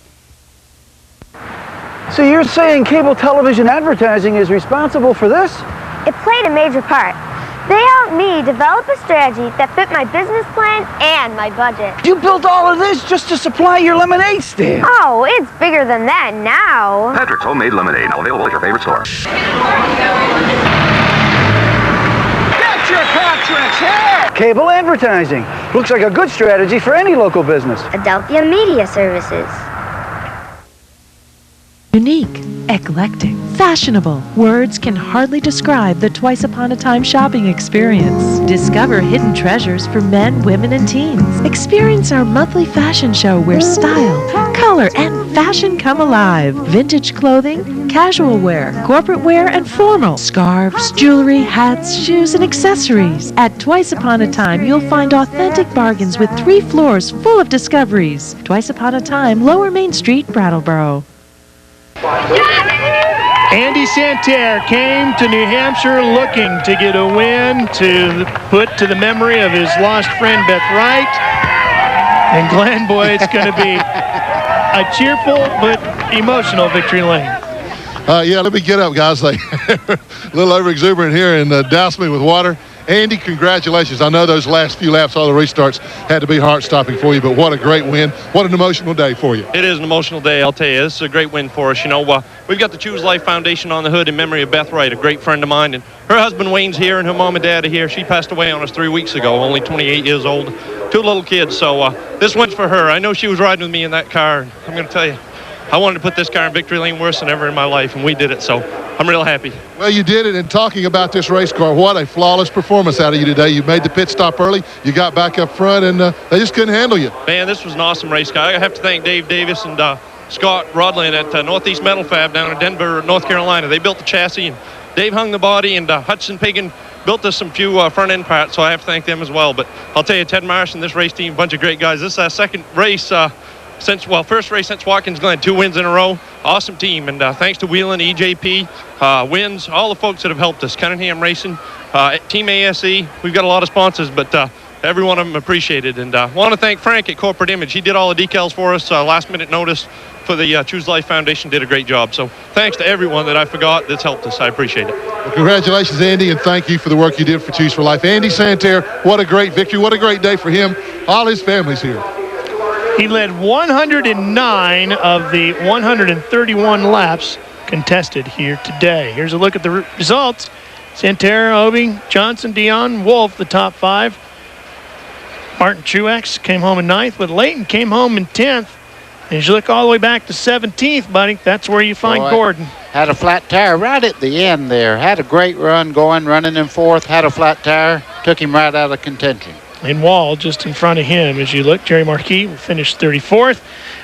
So you're saying cable television advertising is responsible for this? It played a major part. They helped me develop a strategy that fit my business plan and my budget. You built all of this just to supply your lemonade stand? Oh, it's bigger than that now. Patrick's Homemade Lemonade, now available at your favorite store. Your contracts here! Cable advertising. Looks like a good strategy for any local business. Adelphia Media Services. Unique, eclectic, fashionable. Words can hardly describe the Twice Upon a Time shopping experience. Discover hidden treasures for men, women, and teens. Experience our monthly fashion show where style, color, and fashion come alive. Vintage clothing, casual wear, corporate wear, and formal. Scarves, jewelry, hats, shoes, and accessories. At Twice Upon a Time, you'll find authentic bargains with 3 floors full of discoveries. Twice Upon a Time, Lower Main Street, Brattleboro. Andy Santerre came to New Hampshire looking to get a win to put to the memory of his lost friend Beth Wright. And Glenn, boy, it's going to be a cheerful but emotional victory lane. Yeah, let me get up, guys. They a little over exuberant here and douse me with water. Andy, congratulations. I know those last few laps, all the restarts, had to be heart-stopping for you, but what a great win. What an emotional day for you. It is an emotional day, I'll tell you. This is a great win for us. You know, we've got the Choose Life Foundation on the hood in memory of Beth Wright, a great friend of mine, and her husband Wayne's here and her mom and dad are here. She passed away on us 3 weeks ago, only 28 years old, 2 little kids, so this one's for her. I know she was riding with me in that car, and I'm going to tell you, I wanted to put this car in victory lane worse than ever in my life, and we did it, so I'm real happy. Well, you did it, and talking about this race car, what a flawless performance out of you today. You made the pit stop early, you got back up front, and they just couldn't handle you. Man, this was an awesome race car. I have to thank Dave Davis and Scott Rodlin at Northeast Metal Fab down in Denver, North Carolina. They built the chassis, and Dave hung the body, and Hudson Pagan built us some few front-end parts, so I have to thank them as well. But I'll tell you, Ted Marsh and this race team, a bunch of great guys. This is our second race first race since Watkins Glen, 2 wins in a row. Awesome team, and thanks to Wheelan, EJP, Wins, all the folks that have helped us. Cunningham Racing, Team ASE. We've got a lot of sponsors, but every one of them appreciated. And I want to thank Frank at Corporate Image. He did all the decals for us, last minute notice for the Choose Life Foundation, did a great job. So thanks to everyone that I forgot that's helped us. I appreciate it. Well, congratulations, Andy, and thank you for the work you did for Choose for Life. Andy Santerre, what a great victory. What a great day for him. All his family's here. He led 109 of the 131 laps contested here today. Here's a look at the results. Santerre, Obie, Johnson, Dion, Wolf, the top 5. Martin Truex came home in 9th, but Layton came home in 10th. And as you look all the way back to 17th, buddy, that's where you find Gordon. Had a flat tire right at the end there. Had a great run going, running in 4th. Had a flat tire. Took him right out of contention. And Wall just in front of him. As you look, Jerry Marquis will finish 34th.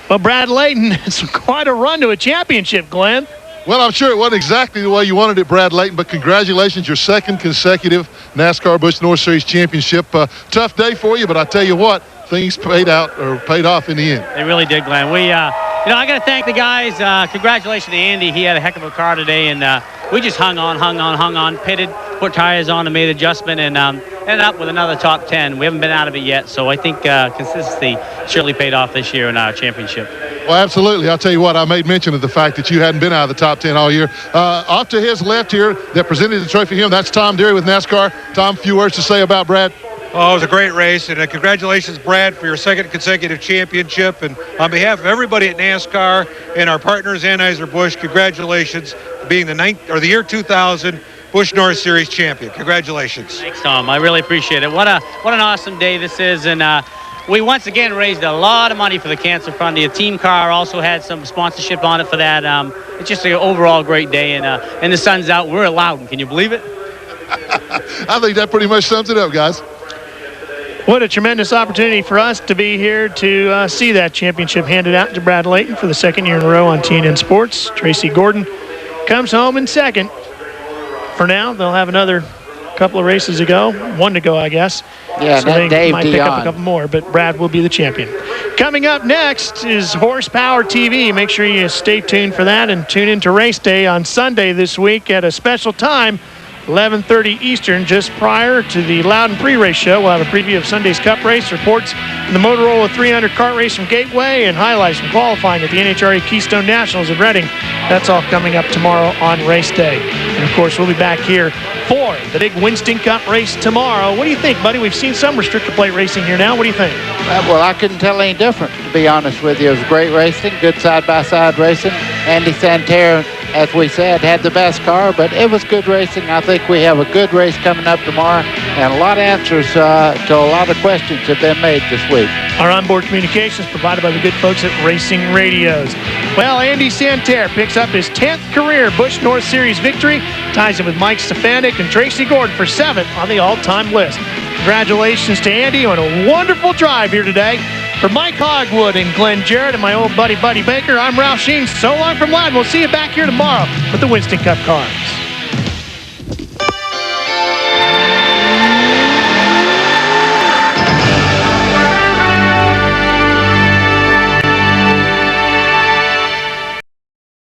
Well, Brad Layton, it's quite a run to a championship, Glenn. Well, I'm sure it wasn't exactly the way you wanted it, Brad Layton, but congratulations, your 2nd consecutive NASCAR Busch North Series championship. Tough day for you, but I tell you what, things paid off in the end. They really did, Glenn. We, I got to thank the guys. Congratulations to Andy. He had a heck of a car today, and we just hung on, pitted, put tires on, and made an adjustment, and ended up with another top 10. We haven't been out of it yet, so I think consistency surely paid off this year in our championship. Well, absolutely. I'll tell you what, I made mention of the fact that you hadn't been out of the top 10 all year. Off to his left here that presented the trophy to him, that's Tom Deary with NASCAR. Tom, a few words to say about Brad. Oh, it was a great race, and congratulations, Brad, for your 2nd consecutive championship. And on behalf of everybody at NASCAR and our partners, Anheuser-Busch, congratulations for being the year 2000 Busch North Series champion. Congratulations. Thanks, Tom. I really appreciate it. What an awesome day this is, and we once again raised a lot of money for the Cancer Fund. The team car also had some sponsorship on it for that. It's just an overall great day, and the sun's out. We're at Loudon. Can you believe it? I think that pretty much sums it up, guys. What a tremendous opportunity for us to be here to see that championship handed out to Brad Layton for the 2nd year in a row on TNN Sports. Tracy Gordon comes home in 2nd. For now, they'll have another couple of races to go. 1 to go, I guess. Yeah, so that they might Dave pick up Dion. a couple more, but Brad will be the champion. Coming up next is Horsepower TV. Make sure you stay tuned for that and tune into Race Day on Sunday this week at a special time, 11:30 Eastern, just prior to the Loudon pre-race show. We'll have a preview of Sunday's Cup race, reports from the Motorola 300 kart race from Gateway, and highlights from qualifying at the NHRA Keystone Nationals in Reading. That's all coming up tomorrow on Race Day. And, of course, we'll be back here for the big Winston Cup race tomorrow. What do you think, buddy? We've seen some restrictor plate racing here now. What do you think? Well, I couldn't tell any different, to be honest with you. It was great racing, good side-by-side racing. Andy Santerre, as we said, had the best car, but it was good racing. I think we have a good race coming up tomorrow, and a lot of answers to a lot of questions have been made this week. Our onboard communications provided by the good folks at Racing Radios. Well, Andy Santerre picks up his 10th career Busch North Series victory, ties it with Mike Stefanik and Tracy Gordon for 7th on the all-time list. Congratulations to Andy on a wonderful drive here today. For Mike Hogwood and Glenn Jarrett and my old buddy Buddy Baker, I'm Ralph Sheen. So long from Loudon. We'll see you back here tomorrow with the Winston Cup car.